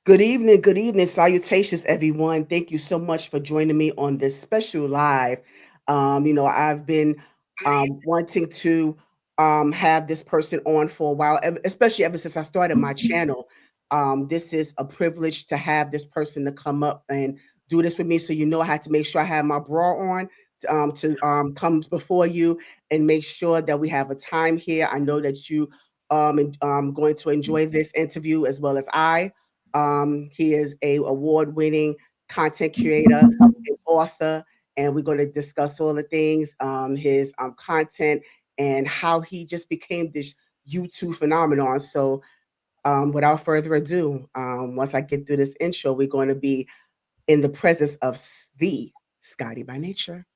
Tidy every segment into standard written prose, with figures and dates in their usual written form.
Good evening, salutations, everyone. Thank you so much for joining me on this special live. I've been wanting to have this person on for a while, especially ever since I started my channel. This is a privilege to have this person to come up and do this with me. So I had to make sure I have my bra on to come before you and make sure that we have a time here. I know that you going to enjoy this interview as well as I. He is a award-winning content creator and author, and we're going to discuss all the things, his content, and how he just became this YouTube phenomenon. So, without further ado, once I get through this intro, we're going to be in the presence of the Scotty by Nature.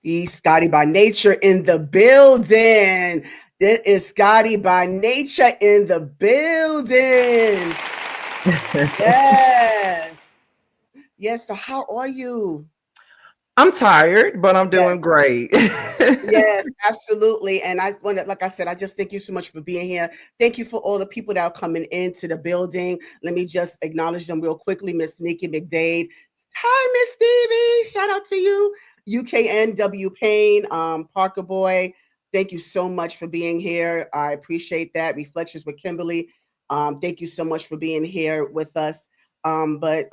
The Scotty by Nature in the building. There is Scotty by Nature in the building. Yes. Yes. So how are you? I'm tired, but I'm Yes. doing great. Yes, absolutely. And I want to, like I said, I just thank you so much for being here. Thank you for all the people that are coming into the building. Let me just acknowledge them real quickly. Miss Nikki McDade. Hi, Miss Stevie. Shout out to you. UKNW Payne, Parker Boy. Thank you so much for being here. I appreciate that. Reflections with Kimberly. Thank you so much for being here with us. But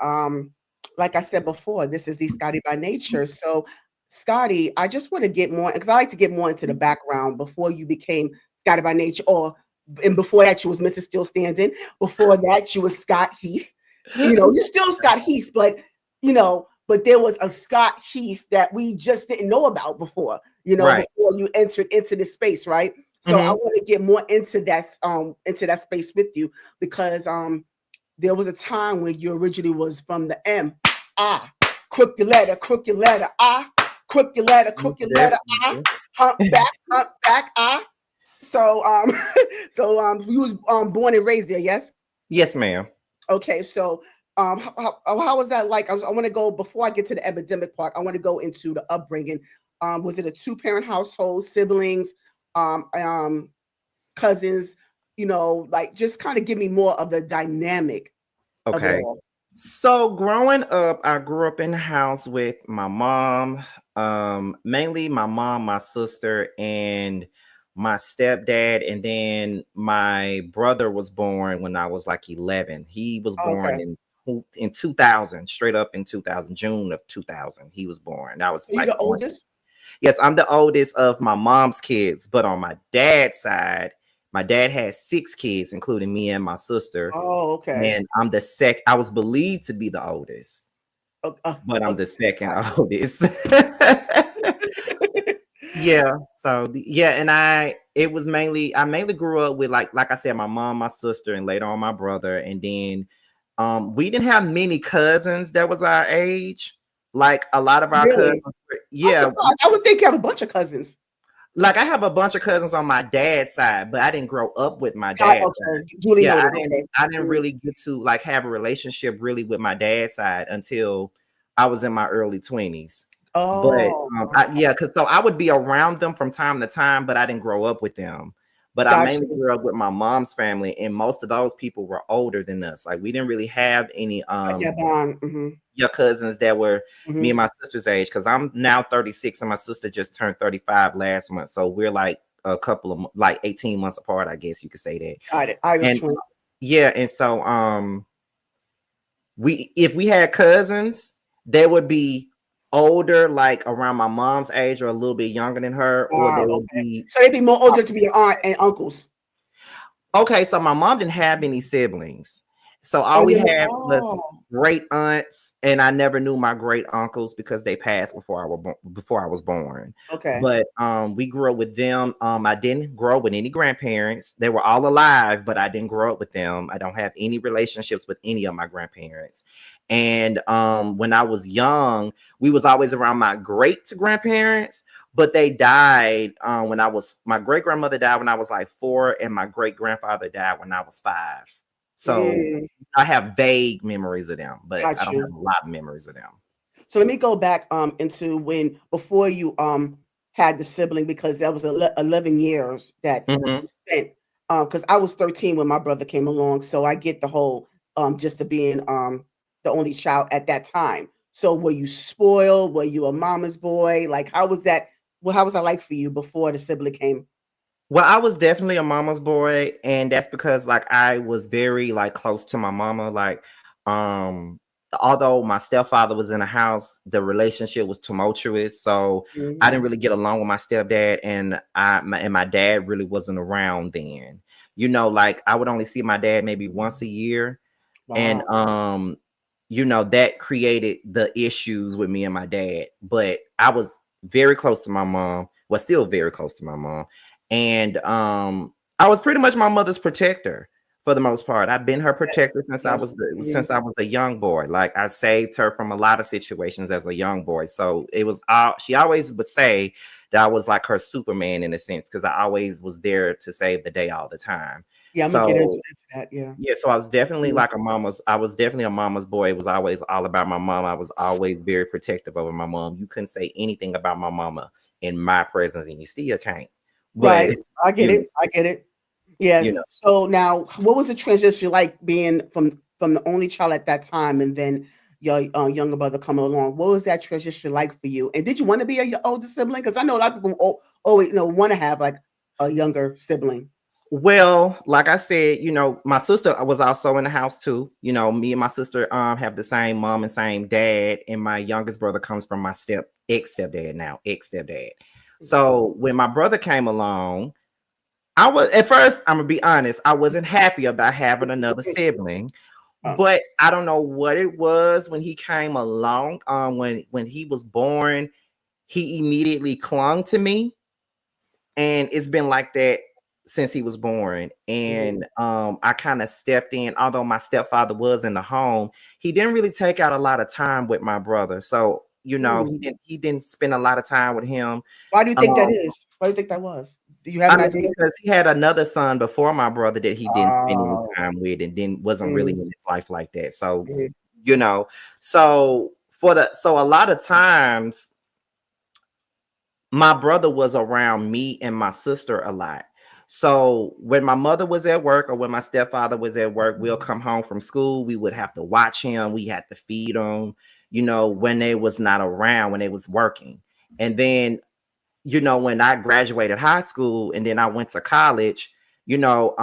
like I said before, this is the Scotty by Nature. So Scotty, I just want to get more because I like to get more into the background before you became Scotty by Nature, or and before that you was Mrs. Still Standing. Before that you was Scott Heath. You're still Scott Heath, but there was a Scott Heath that we just didn't know about before. Right. Before you entered into this space, right? So I Mhm. want to get more into that space with you because there was a time when you originally was from the M, crook your letter, crook Most your letter, definitely. hump back, So you was born and raised there, yes? Yes, ma'am. Okay, so how was that like? I want to go before I get to the epidemic part. I want to go into the upbringing. Was it a two-parent household, siblings, cousins? Like just kind of give me more of the dynamic of it Okay. all. So growing up, I grew up in the house with my mom, mainly my mom, my sister, and my stepdad. And then my brother was born when I was like 11. He was Oh, born okay. in 2000, straight up in 2000, June of 2000. He was born. I was Are you like the oldest? Yes, I'm the oldest of my mom's kids, but on my dad's side, my dad had six kids, including me and my sister. Oh, okay. And I'm the second. I was believed to be the oldest, but I'm Okay. the second Gotcha. oldest. Yeah. So yeah, and it was mainly I mainly grew up with like I said, my mom, my sister, and later on my brother. And then we didn't have many cousins that was our age. Like a lot of our cousins, Really? I'm yeah, surprised. I would think you have a bunch of cousins. like I have a bunch of cousins on my dad's side, but I didn't grow up with my Got dad's side. okay. Duly Yeah, noted. Okay. I didn't Mhm. really get to like have a relationship really with my dad's side until I was in my early 20s. But Oh, yeah, because so I would be around them from time to time, but I didn't grow up with them. But I got mainly you. grew up with my mom's family, and most of those people were older than us. Like we didn't really have any Like that bond. Mhm. your cousins that were me Mhm. and my sister's age, because I'm now 36 and my sister just turned 35 last month. So we're like a couple of like 18 months apart, I guess you could say that. Got it. Irish And twins. yeah, and so we if we had cousins, they would be older, like around my mom's age or a little bit younger than her, or they would Okay. be So they'd be more older to be your aunt and uncles. okay. So my mom didn't have any siblings. So Oh, all we had was oh, great aunts, and I never knew my great uncles because they passed before I was born. okay. But we grew up with them. I didn't grow up with any grandparents. They were all alive, but I didn't grow up with them. I don't have any relationships with any of my grandparents. And when I was young, we was always around my great grandparents, but they died when I was my great grandmother died when I was like 4, and my great grandfather died when I was 5. So Mm, I have vague memories of them, but I got don't have you. a lot of memories of them. So let me go back into when before you had the sibling because that was 11 years that Mhm. you spent because I was 13 when my brother came along, so I get the whole just to being the only child at that time. So were you spoiled? Were you a mama's boy? Like how was that? Well, how was that like for you before the sibling came? Well, I was definitely a mama's boy, and that's because like I was very like close to my mama. Like, um, although my stepfather was in the house, the relationship was tumultuous, so I didn't Hmm. really get along with my stepdad, and my dad really wasn't around then. Like I would only see my dad maybe once a year, and Wow. that created the issues with me and my dad. But I was very close to my mom, was still very close to my mom, and I was pretty much my mother's protector for the most part. I've been her Yes. protector since I Yes. was Mhm. since I was a young boy. Like I saved her from a lot of situations as a young boy. So it was all she always would say that I was like her Superman in a sense because I always was there to save the day all the time. Yeah, I'm gonna get So into that. Yeah. yeah, so Mhm. I was definitely a mama's boy. It was always all about my mom. I was always very protective over my mom. You couldn't say anything about my mama in my presence, and you still can't. But Right. I get you know, it. I get it. Yeah. you know. So now, what was the transition like being from the only child at that time, and then your younger brother coming along? What was that transition like for you? And did you want to be your older sibling? Because I know a lot of people always want to have like a younger sibling. Well, like I said, my sister was also in the house too. Me and my sister have the same mom and same dad, and my youngest brother comes from my ex stepdad now, ex stepdad. Okay. So when my brother came along, I was at first, I'm gonna be honest, I wasn't happy about having another sibling, Oh. but I don't know what it was when he came along. When he was born, he immediately clung to me, and it's been like that since he was born. Mhm. And I kind of stepped in, although my stepfather was in the home, he didn't really take out a lot of time with my brother. So Mm. he didn't spend a lot of time with him. Why do you think that Um, is? Why do you think that was? Do you have an Honestly, idea? because he had another son before my brother that he didn't spend any Oh. time with and then wasn't really Mm, in his life like that. So, mhm. you know, so a lot of times my brother was around me and my sister a lot. So when my mother was at work or when my stepfather was at work, we'll come home from school. We would have to watch him. We had to feed him, when they was not around, when they was working. And then, when I graduated high school and then I went to college, you know,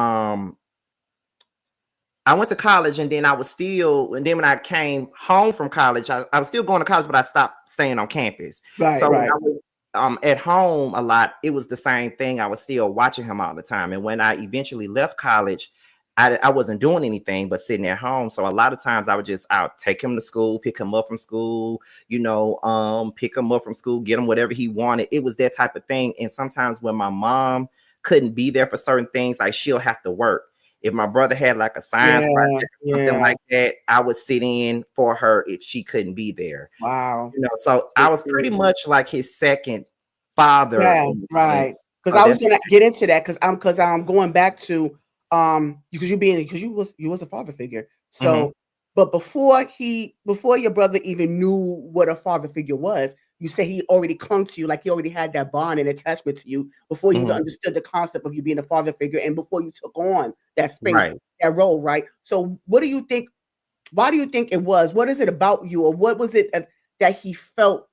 I went to college and then and then when I came home from college, I was still going to college, but I stopped staying on campus. Right, So when right. I was at home a lot, it was the same thing. I was still watching him all the time. And when I eventually left college, I wasn't doing anything but sitting at home. So a lot of times I'll take him to school, pick him up from school, pick him up from school, get him whatever he wanted. It was that type of thing. And sometimes when my mom couldn't be there for certain things, like she'll have to work. If my brother had like a science project Yeah, or something yeah. like that, I would sit in for her if she couldn't be there. Wow. So I So was pretty cool. much like his second father Yeah, in a sense. right. Because So I was that's gonna get into that because I'm going back to because you was a father figure. mhm, So, but before your brother even knew what a father figure was, you say he already clung to you, like he already had that bond and attachment to you before you even mhm, understood the concept of you being a father figure and before you took on that space, right. that role, right? So, what do you think? Why do you think it was? What is it about you, or what was it that he felt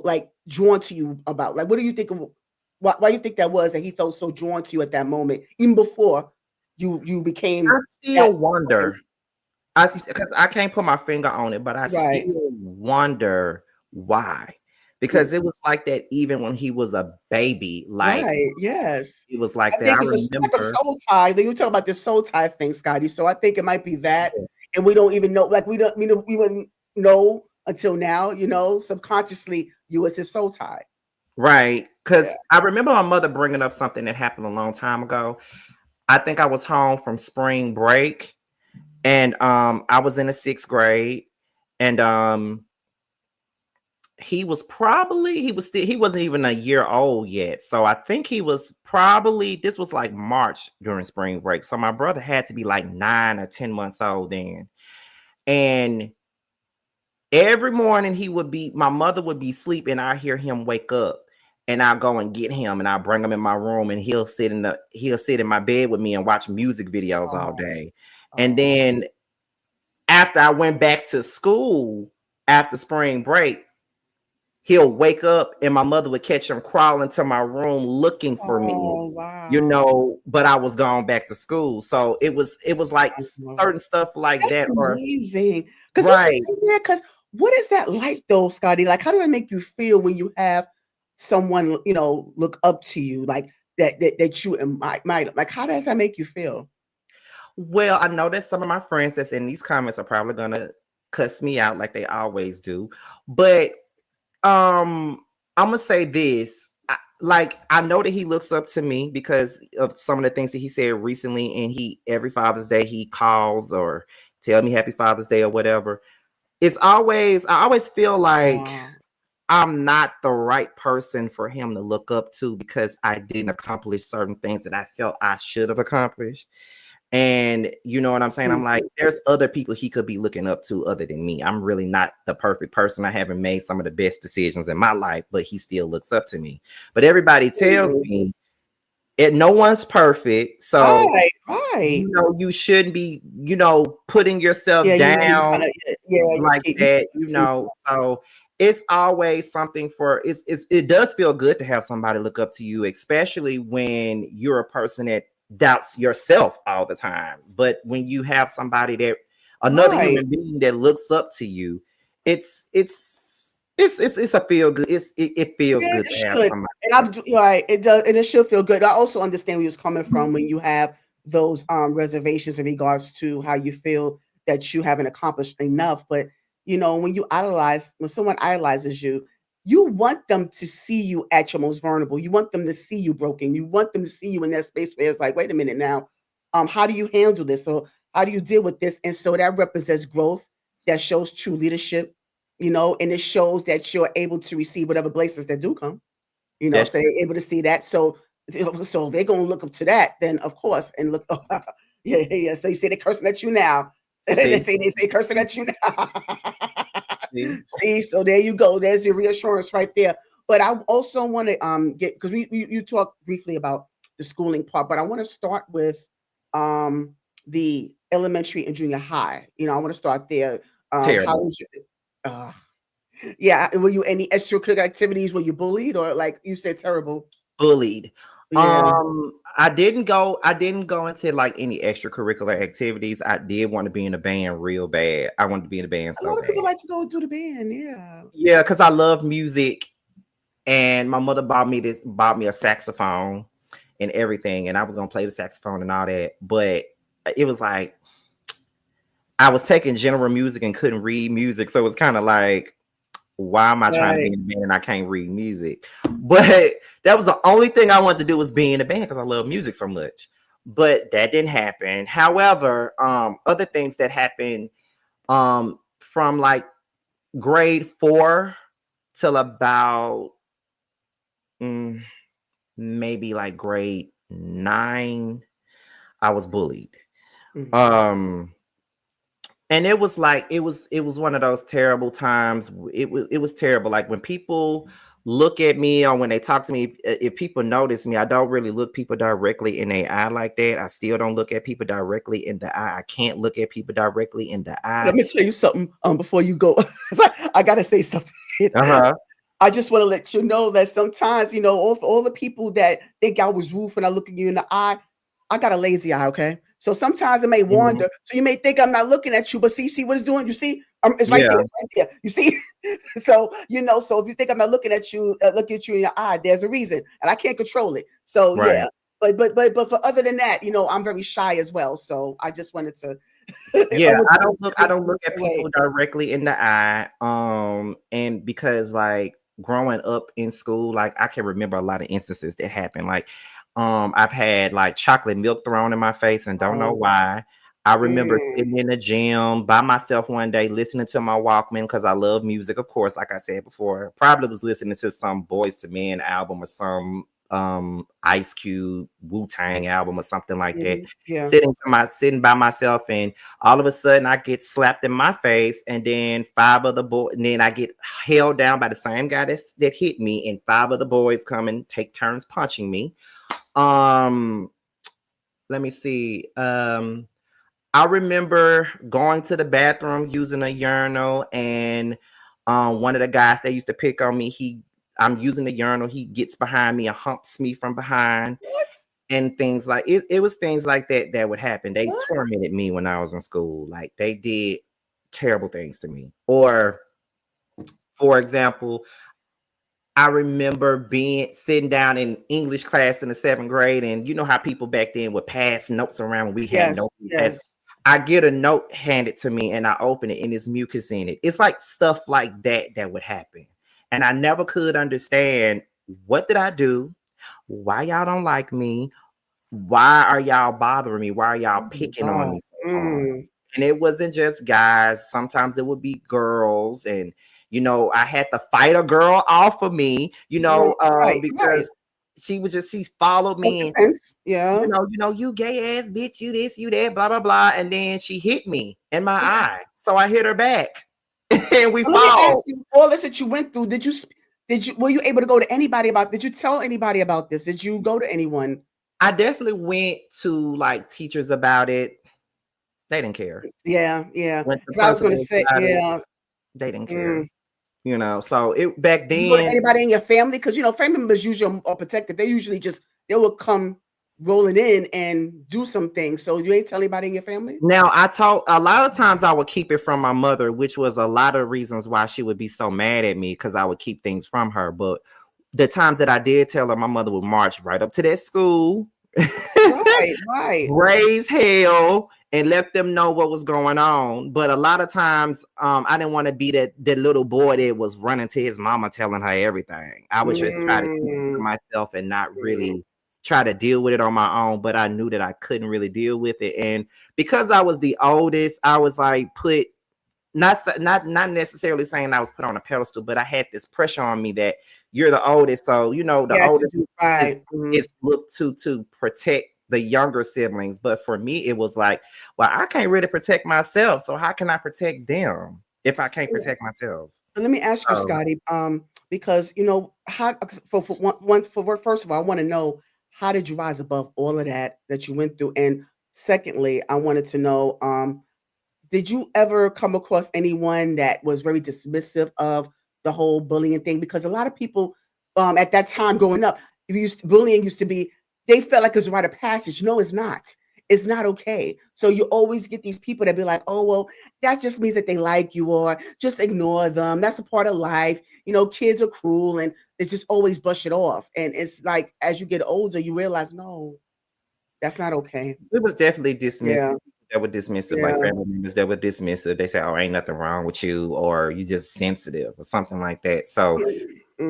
like drawn to you about? Like, what do you think of why you think that was that he felt so drawn to you at that moment, even before you I became that still okay. wonder. You s Because I can't put my finger on it, but I still right. wonder why. Mm. because it was like that even when he was a baby. Like Right, yes. it was like I that. think I it's like a remember. soul tie. Then you talk about this soul tie thing, Scotty. So I think it might be that, and we don't even know. Like we wouldn't know until now. Subconsciously, you was his soul tie. Right. Yeah. Because I remember my mother bringing up something that happened a long time ago. I think I was home from spring break, and I was in the sixth grade, and he wasn't even a year old yet. So I think he was probably, this was like March during spring break. So my brother had to be like 9 or 10 months old then. And every morning my mother would be sleeping. I hear him wake up, and I'll go and get him, and I'll bring him in my room, and he'll sit in my bed with me and watch music videos all Oh, day. And oh, then after I went back to school after spring break, he'll wake up and my mother would catch him crawling to my room looking for me, oh, wow. but I was going back to school. So it was like Wow. certain stuff like That's that. Or amazing. Because what's the right. thing there? Because what is that like, though, Scotty? Like, how does that make you feel when you have someone, look up to you, like that you might like? How does that make you feel? Well, I know that some of my friends that's in these comments are probably gonna cuss me out like they always do. But I'm gonna say this. I know that he looks up to me because of some of the things that he said recently, and he every Father's Day he calls or tell me Happy Father's Day or whatever. I always feel like Wow. I'm not the right person for him to look up to because I didn't accomplish certain things that I felt I should have accomplished. And you know what I'm saying? I'm Mm. like, there's other people he could be looking up to other than me. I'm really not the perfect person. I haven't made some of the best decisions in my life, but he still looks up to me. But everybody tells Mm. me no one's perfect. So, Right, right. you shouldn't be, putting yourself Yeah, you down kinda yeah, like you that, keep from So it's always something it does feel good to have somebody look up to you, especially when you're a person that doubts yourself all the time. But when you have another right. human being that looks up to you, it's a feel good. It feels Yeah, good it to have should, somebody. and right, it does, and it should feel good. I also understand where you're coming from when you have those, reservations in regards to how you feel that you haven't accomplished enough, but, when someone idolizes you, you want them to see you at your most vulnerable. You want them to see you broken. You want them to see you in that space where it's like, "Wait a minute now, how do you handle this?" Or, "How do you deal with this?" And so that represents growth, that shows true leadership, and it shows that you're able to receive whatever blessings that do come, That's so they're able to see that. So they're gonna look up to that, then of course, and look, yeah, yeah, yeah. So you say they're cursing at you now. they see, say they say cursing at you now. see, See, so there you go. There's your reassurance right there. But I also want to get because you talked briefly about the schooling part, but I want to start with um the elementary and junior high. I want to start there. How terrible, was your uh, yeah, were you any extracurricular activities? Were you bullied or like you said terrible? bullied. Yeah. I didn't go into like any extracurricular activities. I did want to be in a band real bad. I wanted to be in a band A so lot of bad. people like to go do the band, yeah. Yeah, because I love music, and my mother bought me a saxophone and everything, and I was gonna play the saxophone and all that. But it was like I was taking general music and couldn't read music, so it was kind of like, why am I trying to be Right. in a band and I can't read music? But that was the only thing I wanted to do was be in a band because I love music so much. But that didn't happen. However, other things that happened from like grade 4 till about mm, maybe like grade 9, I was bullied. Mhm. Um, and it was one of those terrible times. It was terrible. Like when people look at me or when they talk to me, if people notice me, I don't really look people directly in the eye like that. I still don't look at people directly in the eye. I can't look at people directly in the Let eye. me tell you something, before you go. I gotta say something. Uh-huh. I just wanna let you know that sometimes, all the people that think I was rude when I look at you in the eye, I got a lazy eye, okay? So sometimes it may Mhm. wander. So you may think I'm not looking at you, but see what it's doing. You see, it's right there. Yeah, It's right there. You see. So so if you think I'm not looking at you in your eye, there's a reason, and I can't control it. So right. yeah. But for other than that, I'm very shy as well. So I just wanted to I Yeah, would I make don't look at away. people directly in the eye, and because, like, growing up in school, like, I can remember a lot of instances that happened, like, I've had, like, chocolate milk thrown in my face and don't know Oh, why. I remember mm, sitting in the gym by myself one day listening to my Walkman because I love music, of course, like I said before. Probably was listening to some Boys to Men album or some, Ice Cube Wu-Tang album or something like that, yeah. sitting by myself, and all of a sudden I get slapped in my face, and then five other boys, and then I get held down by the same guy that hit me, and five other boys come and take turns punching me. Um, let me see. I remember going to the bathroom using a urinal, and one of the guys that used to pick on me, I'm using the urinal, he gets behind me and humps me from behind, What? and things like it was things like that that would happen. They What? tormented me when I was in school. Like, they did terrible things to me. Or, for example, I remember being sitting down in English class in the seventh grade, and you know how people back then would pass notes around when we had Yes, notes. yes. I get a note handed to me, and I open it, and there's mucus in it. It's like stuff like that that would happen, and I never could understand, what did I do? Why y'all don't like me? Why are y'all bothering me? Why are y'all Oh my picking on God. me so hard? Mm. And it wasn't just guys. Sometimes it would be girls, and I had to fight a girl off of me, Right, right. because she followed Self me, and defense. Yeah. you gay ass bitch, you this, you that, blah blah blah, and then she hit me in my eye, so I hit her back, and we Well, let me ask fought. you, all this that you went through, were you able to go to anybody did you tell anybody about this? Did you go to anyone? I definitely went to, like, teachers about it. They didn't care. Yeah, yeah. Went to Because I was gonna principals say, about it. yeah. They didn't care. Mm. So it back Did you go to then. anybody in your family? Because family members usually are protected. They usually they will come rolling in and do some things. So you ain't tell anybody in your family? Now, I told a lot of times I would keep it from my mother, which was a lot of reasons why she would be so mad at me, because I would keep things from her. But the times that I did tell her, my mother would march right up to that school, Right, right. raise hell, and let them know what was going on. But a lot of times, I didn't want to be that little boy that was running to his mama telling her everything. I would just try to keep it to Mm, myself and not mm. really try to deal with it on my own. But I knew that I couldn't really deal with it, and because I was the oldest, I was like put, not necessarily saying I was put on a pedestal, but I had this pressure on me that you're the oldest, so the Yeah, to oldest do is right. Mhm. looked to protect the younger siblings. But for me, it was like, well, I can't really protect myself, so how can I protect them if I can't protect myself? Let me ask you, So Scotty, because how for first of all, I want to know, how did you rise above all of that you went through, and secondly, I wanted to know, did you ever come across anyone that was very dismissive of the whole bullying thing? Because a lot of people, at that time growing up, bullying used to be, they felt like it's a rite of passage. No, it's not. It's not okay. So you always get these people that be like, oh, well, that just means that they like you, or just ignore them. That's a part of life. Kids are cruel, and it's just always brush it off. And it's like, as you get older, you realize, no, that's not okay. it was definitely Yeah, dismissive. That were dismissive, like yeah. family members that were dismissive. They say, "Oh, ain't nothing wrong with you," or "You just sensitive," or something like that. So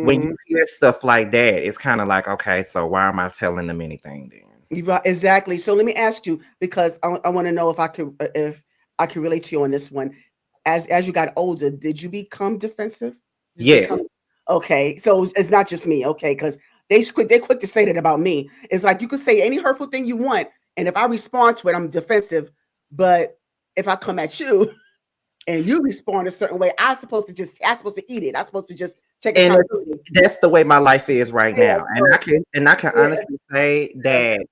when you Mhm. hear stuff like that, it's kind of like, okay, so why am I telling them anything then? You right, exactly. So let me ask you, because I want to know if I could relate to you on this one. As you got older, did you become defensive? Did you Yes. become okay? So it's not just me, okay? Because they're quick to say that about me. It's like you could say any hurtful thing you want, and if I respond to it, I'm defensive. But if I come at you and you respond a certain way, I'm supposed to eat it. I'm supposed to just take And accountability. that's the way my life is right Yeah. now. And So I can yeah. honestly say Yeah. that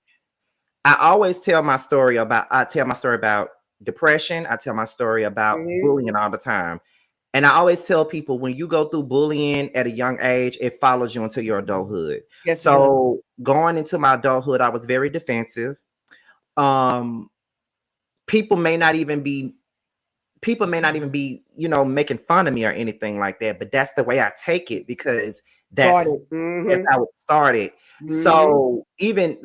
I tell my story about depression. I tell my story about Mhm. bullying all the time. And I always tell people, when you go through bullying at a young age, it follows you into your adulthood. Yes, it does. So going into my adulthood, I was very defensive. Um, people may not even be making fun of me or anything like that, but that's the way I take it because that's Started. that's how it started. So even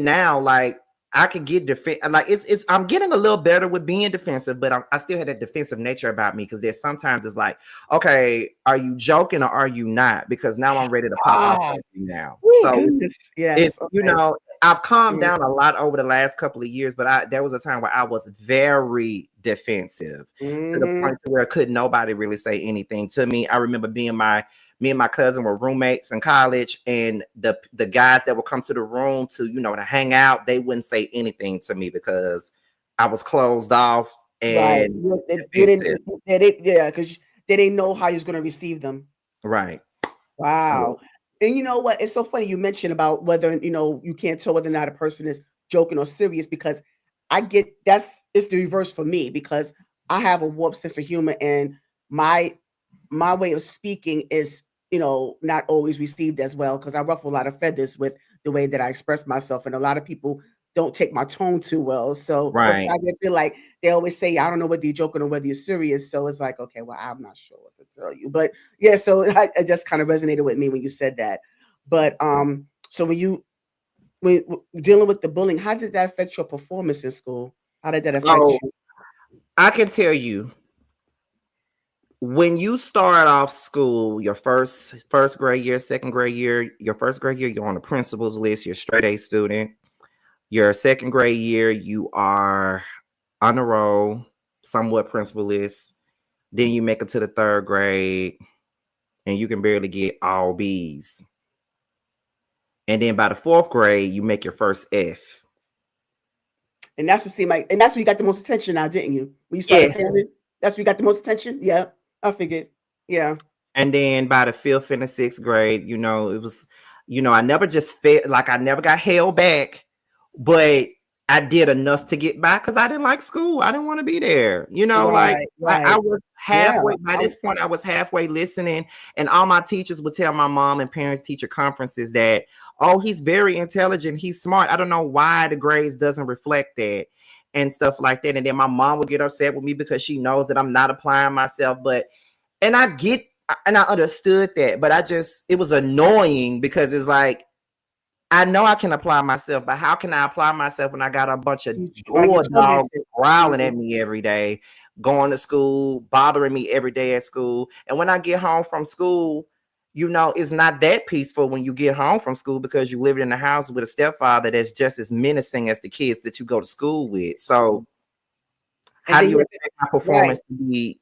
now, like I could get like it's I'm getting a little better with being defensive, but I still had that defensive nature about me because there's sometimes it's like, okay, are you joking or are you not? Because now I'm ready to pop off Ah, at you now. oh So goodness. it's Yes. Okay. I've calmed Mm, down a lot over the last couple of years, but there was a time where I was very defensive to the mhm. point to where couldn't nobody really say anything to me. I remember me and my cousin were roommates in college, and the guys that would come to the room to to hang out, they wouldn't say anything to me because I was closed off Right. and You defensive. didn't. Yeah, because they didn't know how you was going to receive them. Right. So Wow. And you know what? It's so funny you mentioned about whether, you can't tell whether or not a person is joking or serious because I get it's the reverse for me because I have a warped sense of humor and my my way of speaking is, not always received as well because I ruffle a lot of feathers with the way that I express myself. And a lot of people don't take my tone too well. So right. sometimes I feel like they always say, I don't know whether you're joking or whether you're serious. So it's like, okay, well, I'm not sure what to tell you. But yeah, so it just kind of resonated with me when you said that. But so when dealing with the bullying, how did that affect your performance in school? How did that affect Oh, you? I can tell you when you start off school, your first grade year, second grade year, your first grade year, you're on the principal's list, you're a straight A student. Your second grade year, you are on the roll, somewhat principal list. Then you make it to the third grade, and you can barely get all B's. And then by the fourth grade, you make your first F. And that's to seem like, and that's where you got the most attention now, didn't you? When you started Yes. failing, that's where you got the most attention. Yeah, I figured. Yeah. And then by the fifth and the sixth grade, it was, I never just felt like I never got held back, but I did enough to get by because I didn't like school. I didn't want to be there. Like Right. I Right. was Yeah. halfway by this point, I was halfway listening, and all my teachers would tell my mom and parents teacher conferences that, oh, he's very intelligent, he's smart. I don't know why the grades doesn't reflect that and stuff like that. And then my mom would get upset with me because she knows that I'm not applying myself, but and I understood that, but it was annoying because it's like, I know I can apply myself, but how can I apply myself when I got a bunch of Right. You're door dogs tormented. growling Mhm. at me every day, going to school, bothering me every day at school. And when I get home from school, it's not that peaceful when you get home from school because you live in a house with a stepfather that's just as menacing as the kids that you go to school with. So And how do then you you have to, expect my right. performance to be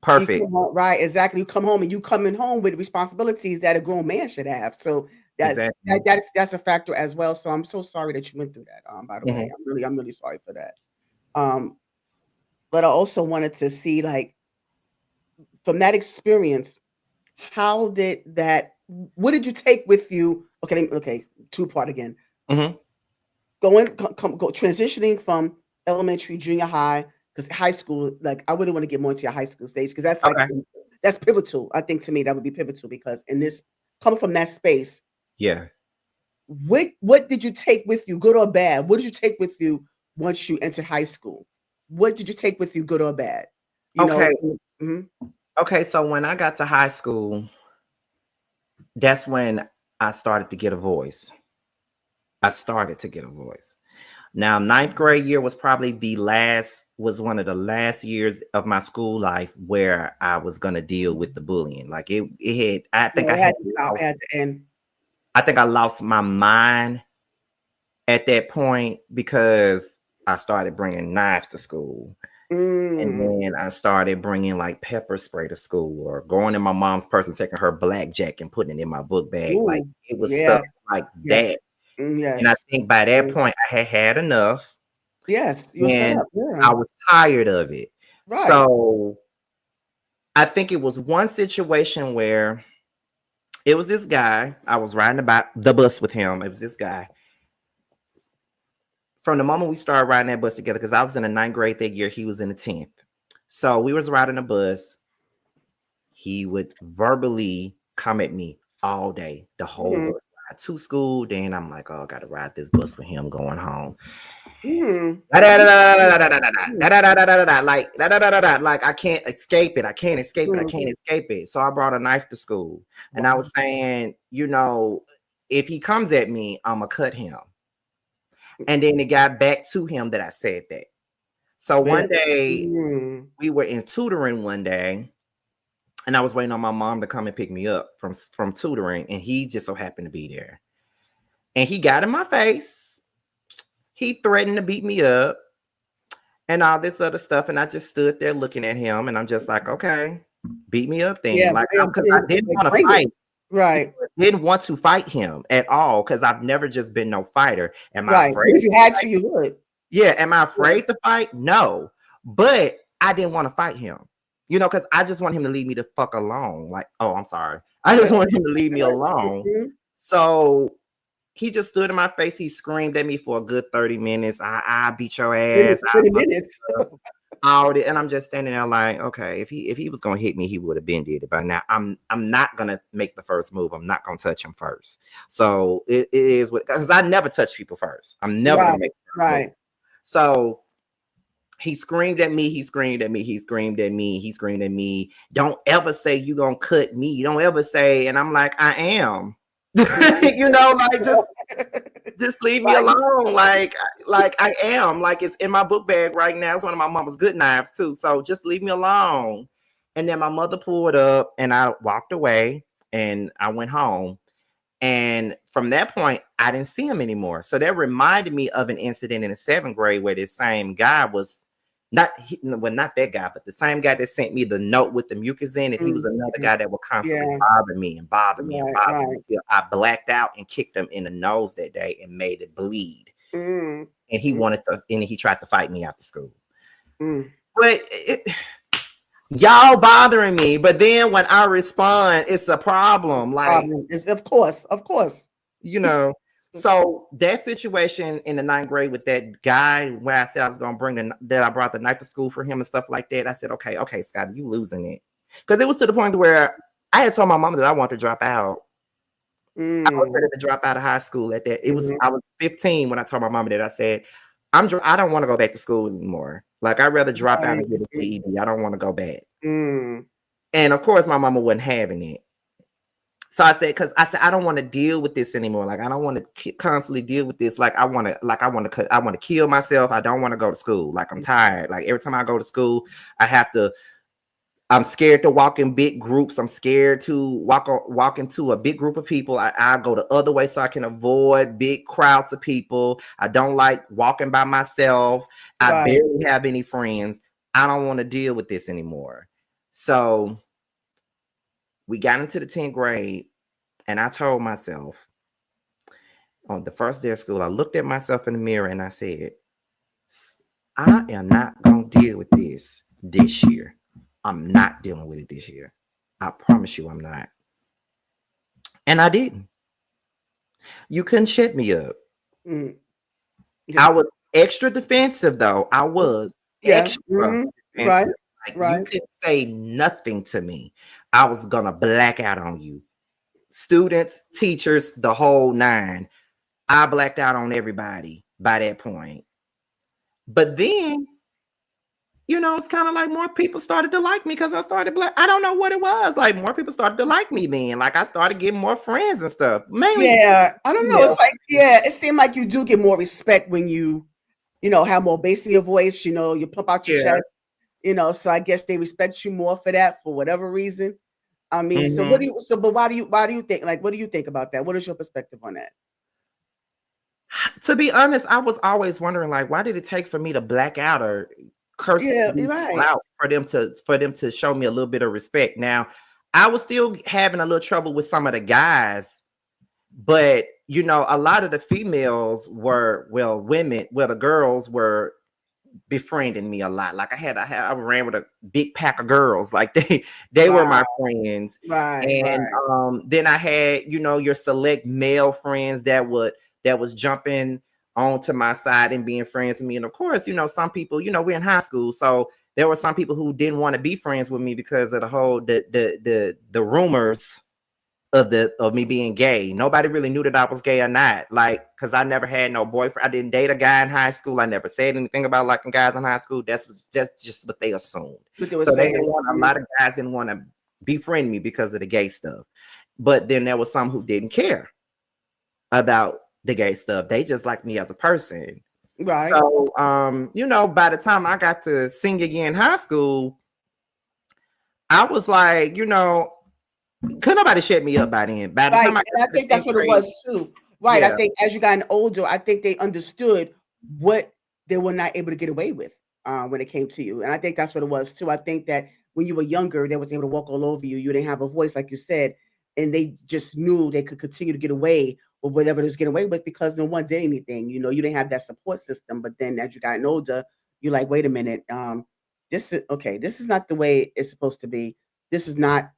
You perfect? come home, right? Exactly. You come home and you coming home with responsibilities that a grown man should have. So Exactly. that's a factor as well. So I'm so sorry that you went through that. By the way, Mhm. I'm really sorry for that. Um, but I also wanted to see like from that experience, how did that? What did you take with you? Okay, okay, two part again. Mhm. Go transitioning from elementary, junior high, because high school, like I really want to get more into your high school stage because that's like Okay. that's pivotal. I think to me that would be pivotal because in this coming from that space, Yeah. what did you take with you, good or bad? What did you take with you once you entered high school? What did you take with you, good or bad? You Okay. know, mhm. Okay. So when I got to high school, that's when I started to get a voice. I started to get a voice. Now, ninth grade year was one of the last years of my school life where I was gonna deal with the bullying. Like Yeah, it had to stop. It had to end. I think I lost my mind at that point because I started bringing knives to school. And Mm. then I started bringing like pepper spray to school or going in my mom's purse and taking her blackjack and putting it in my book bag. Like Ooh, it was yeah, stuff like yes, that. And I yes, think by that mm, point I had had enough yes. You was fed and up. Yeah, I was tired of it. right. So I think it was one situation where it was this guy. I was riding about the bus with him. It was this guy. From the moment we started riding that bus together, because I was in the ninth grade that year, he was in the 10th. So we was riding the bus. He would verbally come at me all day, the whole Mhm. bus. ride to school. Then I'm like, oh, I gotta ride this bus with him going home. Mm. Like I can't escape it. I can't escape it. I Mm. can't escape it. So I brought a knife to school, and I Wow. was saying, if he comes at me, I'ma cut him. And then it got back to him that I said that. So one Really? day Mm. we were in tutoring one day, and I was waiting on my mom to come and pick me up from tutoring, and he just so happened to be there. And he got in my face. He threatened to beat me up and all this other stuff. And I just stood there looking at him, and I'm just like, okay, beat me up then. Yeah, Like, because I didn't like, want to bring it. fight. Right. Didn't want to fight him at all because I've never just been no fighter. Am I Right. But afraid if you to had fight? to, you would. Yeah. Am I Yeah. afraid to fight? No. But I didn't want to fight him. Because I just want him to leave me the fuck alone. Like, oh, I'm sorry. I just Right. want him to leave me Right. alone. Mhm. So he just stood in my face. He screamed at me for a good 30 minutes. I beat your Minutes, ass. 30 minutes. And I'm just standing there like, okay, if he was gonna hit me, he would have been did it. But now I'm not gonna make the first move. I'm not gonna touch him first. So it is what, because I never touch people first. I'm never gonna Right. make the first move. Right. So he screamed at me. He screamed at me. He screamed at me. He screamed at me. Don't ever say you gonna cut me. Don't ever say. And I'm like, I am. Like just leave me Right. alone. Like I am. Like it's in my book bag right now. It's one of my mama's good knives too. So just leave me alone. And then my mother pulled up, and I walked away, and I went home. And from that point, I didn't see him anymore. So that reminded me of an incident in the 7th grade where this same guy was not that guy, but the same guy that sent me the note with the mucus in it. He was another Mhm. guy that would constantly Yeah. bother me and bother me and Right. bother me Right. until I blacked out and kicked him in the nose that day and made it bleed. Mm. And he tried to fight me after school. Mm. But y'all bothering me. But then when I respond, it's a problem. Like, Problem is, of course, of course. you know. So that situation in the 9th grade with that guy, where I said I was gonna that I brought the knife to school for him and stuff like that. I said, okay, Scott, you losing it, because it was to the point where I had told my mom that I wanted to drop out. I was Mm. ready to drop out of high school at that. Mhm. I was 15 when I told my mom that. I said, I don't want to go back to school anymore. Like, I'd rather drop out Right. and get a GED. I don't want to go back. Mm. And of course, my mama wasn't having it. So I said, because I said I don't want to deal with this anymore. Like, I don't want to constantly deal with this. I want to kill myself. I don't want to go to school. Like, I'm tired. Like, every time I go to school, I'm scared to walk in big groups. I'm scared to walk into a big group of people. I go the other way so I can avoid big crowds of people. I don't like walking by myself. I Right. barely have any friends. I don't want to deal with this anymore. So we got into the 10th grade, and I told myself on the first day of school, I looked at myself in the mirror and I said, I am not going to deal with this year. I'm not dealing with it this year. I promise you I'm not. And I didn't. You couldn't shut me up. Mm. Yeah. I was extra defensive, though. I was Yeah. extra Mhm. Right. defensive. Like, you Right. could say nothing to me. I was going to black out on you. Students, teachers, the whole nine. I blacked out on everybody by that point. But then, it's kind of like more people started to like me because I started black. I don't know what it was. Like, more people started to like me then. Like, I started getting more friends and stuff. Mainly Yeah. I don't know. female. It's like, yeah, it seemed like you do get more respect when you have more bass in your voice, you pump out your Yeah. chest, so I guess they respect you more for that for whatever reason. I mean, Mhm. but why do you think, like, what do you think about that? What is your perspective on that? To be honest, I was always wondering, like, why did it take for me to black out or curse Yeah, you're these people right. out for them to show me a little bit of respect? Now, I was still having a little trouble with some of the guys, but a lot of the females the girls were befriending me a lot. Like, I ran with a big pack of girls. Like, they were Wow. my friends. Right, And right. then I had, your select male friends that was jumping onto my side and being friends with me. And of course, some people, we're in high school, so there were some people who didn't want to be friends with me because of the whole the rumors of me being gay. Nobody really knew that I was gay or not. Like, because I never had no boyfriend. I didn't date a guy in high school. I never said anything about liking guys in high school. That's just what they assumed. What they were So they didn't saying. want a lot of guys didn't want to befriend me because of the gay stuff. But then there was some who didn't care about the gay stuff. They just liked me as a person. Right. So by the time I got to senior year in high school, I was like, could nobody shut me up by then. By the Right. time I And I got to think the that's 10th what it grade, was too. Right. I yeah. think as you gotten older, I think they understood what they were not able to get away with when it came to you. And I think that's what it was too. I think that when you were younger, they was able to walk all over you. You didn't have a voice, like you said, and they just knew they could continue to get away with whatever they was getting away with because no one did anything. You didn't have that support system. But then as you gotten older, you're like, wait a minute, this is okay, this is not the way it's supposed to be. This is not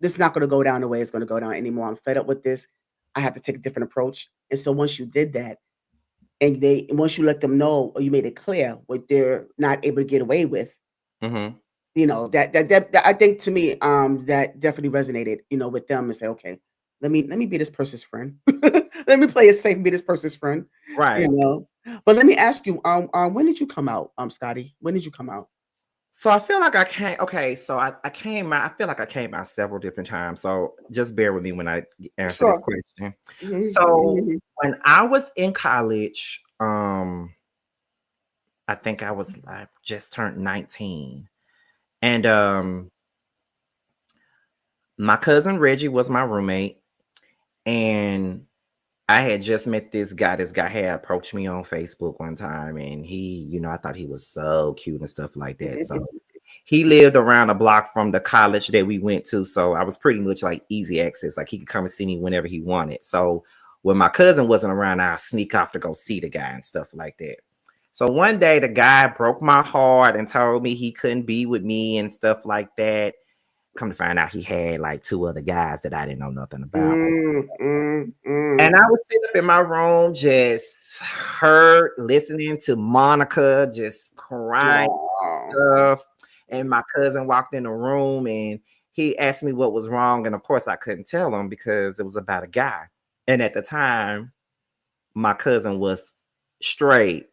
going to go down the way it's going to go down anymore. I'm fed up with this. I have to take a different approach. And so once you did that, and once you let them know or you made it clear what they're not able to get away with, Mm-hmm. that I think to me, that definitely resonated, with them and say, okay, let me be this person's friend. Let me play it safe and be this person's friend, you Right. know. But let me ask you, when did you come out, Scotty? When did you come out? So I feel like I came. Okay, so I came out. I feel like I came out several different times. So just bear with me when I answer this Sure. question. So Mhm. when I was in college, I think I was like just turned 19, and my cousin Reggie was my roommate, and I had just met this guy. This guy had approached me on Facebook one time, and I thought he was so cute and stuff like that. So he lived around a block from the college that we went to. So I was pretty much like easy access. Like he could come and see me whenever he wanted. So when my cousin wasn't around, I'd sneak off to go see the guy and stuff like that. So one day the guy broke my heart and told me he couldn't be with me and stuff like that. Come to find out he had like two other guys that I didn't know nothing about. Mm, mm, And mm. I was sitting up in my room, just hurt, listening to Monica just crying Wow. stuff. And my cousin walked in the room and he asked me what was wrong. And of course, I couldn't tell him because it was about a guy. And at the time, my cousin was straight.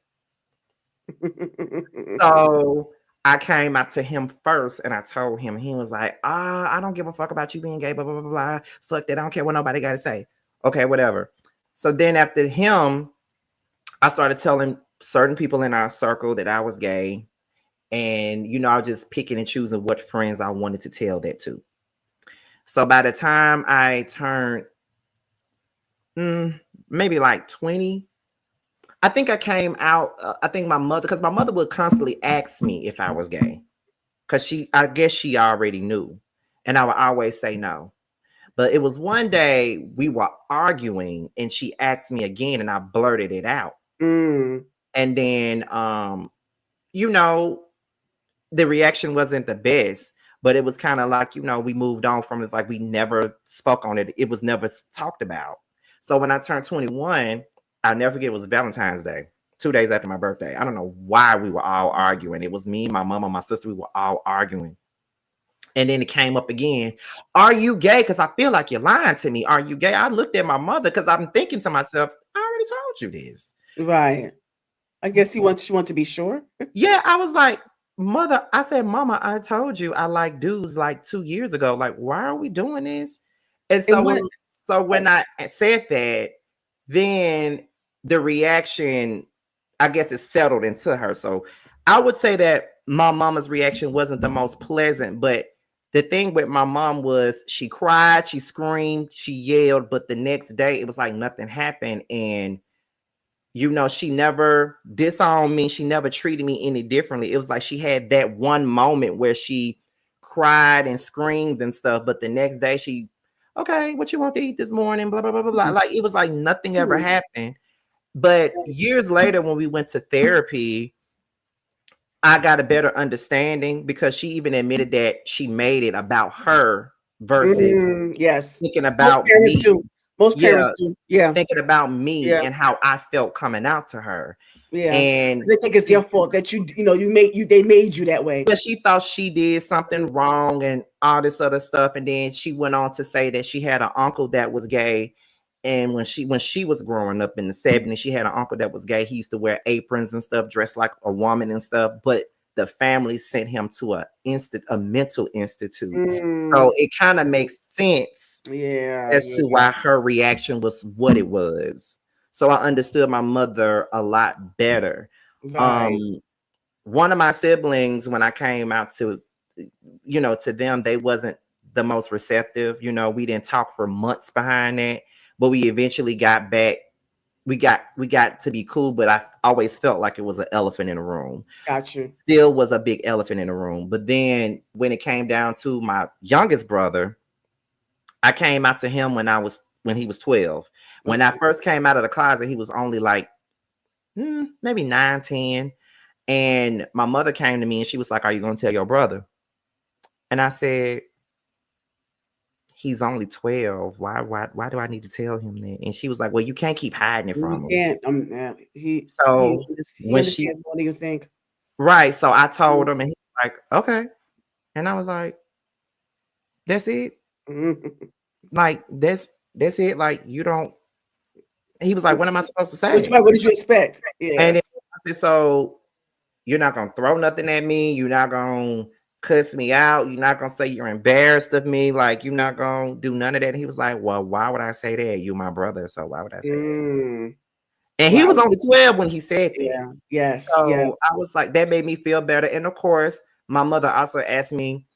So I came out to him first and I told him, he was like, I don't give a fuck about you being gay, blah, blah, blah, blah. Fuck that. I don't care what nobody got to say. Okay, whatever. So then after him, I started telling certain people in our circle that I was gay. And, I was just picking and choosing what friends I wanted to tell that to. So by the time I turned maybe like 20, I think I came out. I think because my mother would constantly ask me if I was gay. Because I guess she already knew. And I would always say no. But it was one day we were arguing and she asked me again and I blurted it out. Mm. And then, you know, the reaction wasn't the best, but it was kind of like, we moved on from it. It's like we never spoke on it. It was never talked about. So when I turned 21, I'll never forget, it was Valentine's Day, 2 days after my birthday. I don't know why we were all arguing. It was me, my mom, and my sister. We were all arguing. And then it came up again. Are you gay? Because I feel like you're lying to me. Are you gay? I looked at my mother because I'm thinking to myself, I already told you this. Right. I guess she wants to be sure. Yeah, I was like, mother, I said, mama, I told you I like dudes like 2 years ago. Like, why are we doing this? And so And when when so oh, when I said that, then the reaction, I guess, it settled into her. So I would say that my mama's reaction wasn't the most pleasant, but the thing with my mom was she cried, she screamed, she yelled, but the next day it was like nothing happened. And she never disowned me. She never treated me any differently. It was like she had that one moment where she cried and screamed and stuff, but the next day okay, what you want to eat this morning? Blah, blah, blah, blah, blah. Like it was like nothing ever mm, happened. But years later, when we went to therapy, I got a better understanding because she even admitted that she made it about her versus yes. thinking Most about parents me. do. Most Yeah, parents do. Yeah. thinking about me Yeah. and how I felt coming out to her. Yeah. And They think it's their fault that you made you they made you that way. yeah, she thought she did something wrong. And all this other stuff. And then she went on to say that she had an uncle that was gay. And when she was growing up in the 70s, she had an uncle that was gay. He used to wear aprons and stuff, dressed like a woman and stuff. But the family sent him to a mental institute. Mm, So it kind of makes sense yeah, as to yeah. why her reaction was what it was. So I understood my mother a lot better. Right. Um, one of my siblings, when I came out to, to them, they wasn't the most receptive. We didn't talk for months behind that, but we eventually got back. We got to be cool, but I always felt like it was an elephant in the room. Got you. Still was a big elephant in the room. But then when it came down to my youngest brother, I came out to him when he was 12. When I Okay. first came out of the closet, he was only like maybe 9, 10. And my mother came to me and she was like, "Are you going to tell your brother?" And I said, "He's only 12. Why do I need to tell him that?" And she was like, "Well, you can't keep hiding it You from him." can't. So He when she understands more than you think. right, so I Mhm. told him and he was like, "Okay." And I was like, "That's it? Mhm. Like that's it? Like you don't." He was like, "What am I supposed to say?" What did you expect? And Yeah. then I said, "So you're not gonna throw nothing at me. You're not gonna cuss me out. You're not gonna say you're embarrassed of me. Like you're not gonna do none of that." And he was like, "Well, why would I say that? You my brother, so why would I say that?" Mm. And he was Wow. only 12 when he said that. Yeah. Yes. Yes. So I was like, that made me feel better. And of course, my mother also asked me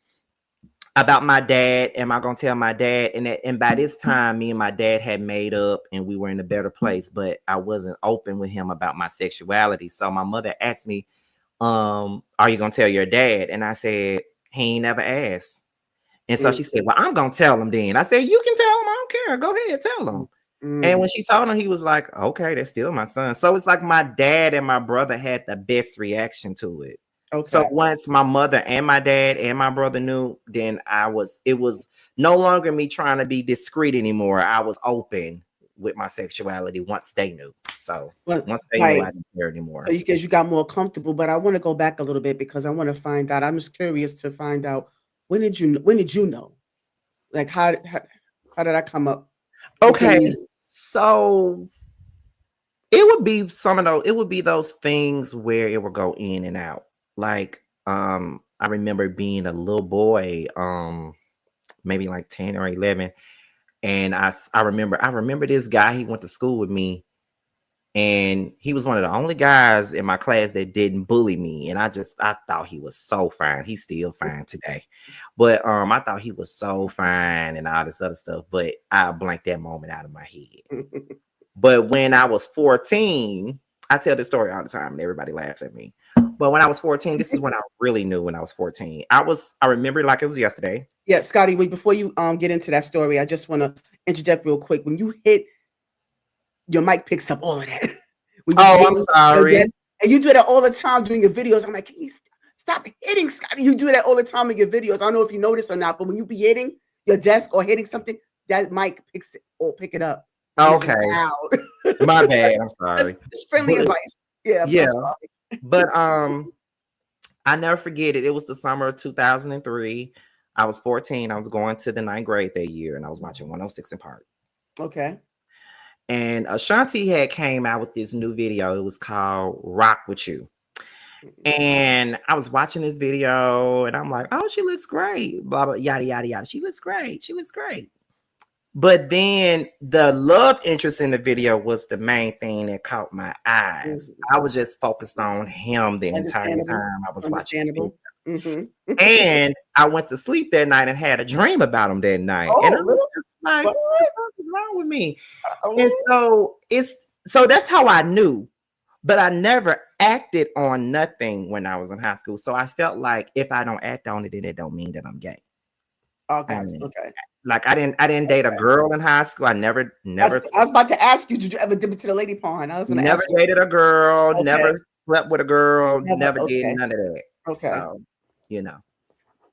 about my dad. Am I gonna tell my dad? And by this time, me and my dad had made up and we were in a better place, but I wasn't open with him about my sexuality. So my mother asked me, "Are you gonna tell your dad?" And I said, "He ain't never asked." And so Mm, she said, "Well, I'm gonna tell him then." I said, "You can tell him, I don't care. Go ahead, tell mm, him." And mm. when she told him, he was like, "Okay, that's still my son." So it's like my dad and my brother had the best reaction to it. So Okay. once my mother and my dad and my brother knew, then it was no longer me trying to be discreet anymore. I was open with my sexuality once they knew. So Well, once they knew, right. I didn't care So anymore. you got more comfortable, but I want to go back a little bit because I want to find out. I'm just curious to find out when did you know? Like how did I come up within Okay, you? so it would be those things where it would go in and out. Like I remember being a little boy, maybe like 10 or 11, and I remember this guy, he went to school with me, and he was one of the only guys in my class that didn't bully me, and I thought he was so fine. He's still fine today, but I thought he was so fine and all this other stuff, but I blanked that moment out of my head. But when I was 14, I tell this story all the time and everybody laughs at me. But when I was 14, this is when I really knew. When I was 14, I remember it like it was yesterday. Yeah, Scotty, wait, before you get into that story, I just want to interject real quick. When you hit your mic picks up all of that. When you Oh, I'm hit your sorry. desk, and you do that all the time doing your videos. I'm like, can you stop hitting, Scotty? You do that all the time in your videos. I don't know if you notice or not, but when you be hitting your desk or hitting something, that mic picks it or pick it up, and it's Okay, loud. my bad. I'm That's sorry. just friendly But advice. Yeah, yeah, I'm sorry. but I never forget it. It was the summer of 2003. I was 14. I was going to the ninth grade that year, and I was watching 106 in Park. Okay. And Ashanti had came out with this new video. It was called "Rock with You." And I was watching this video and I'm like, "Oh, she looks great." Blah blah yada yada yada. She looks great. She looks great. But then the love interest in the video was the main thing that caught my eyes. Mhm. I was just focused on him the entire Understandable. time I was watching the video. Understandable. Hmm. And I went to sleep that night and had a dream about him that night. And I Oh, was really? just like, What? what the fuck is wrong with me? And Oh. so that's how I knew. But I never acted on nothing when I was in high school. So I felt like if I don't act on it, then it don't mean that I'm gay. Okay. And Okay. like I didn't date a Okay. girl in high school. I never never I was about to ask you, did you ever dip into the lady pond? I was going to never ask you. dated a girl, Okay. never slept with a girl, Never. never did Okay. none of that. Okay. So, you know,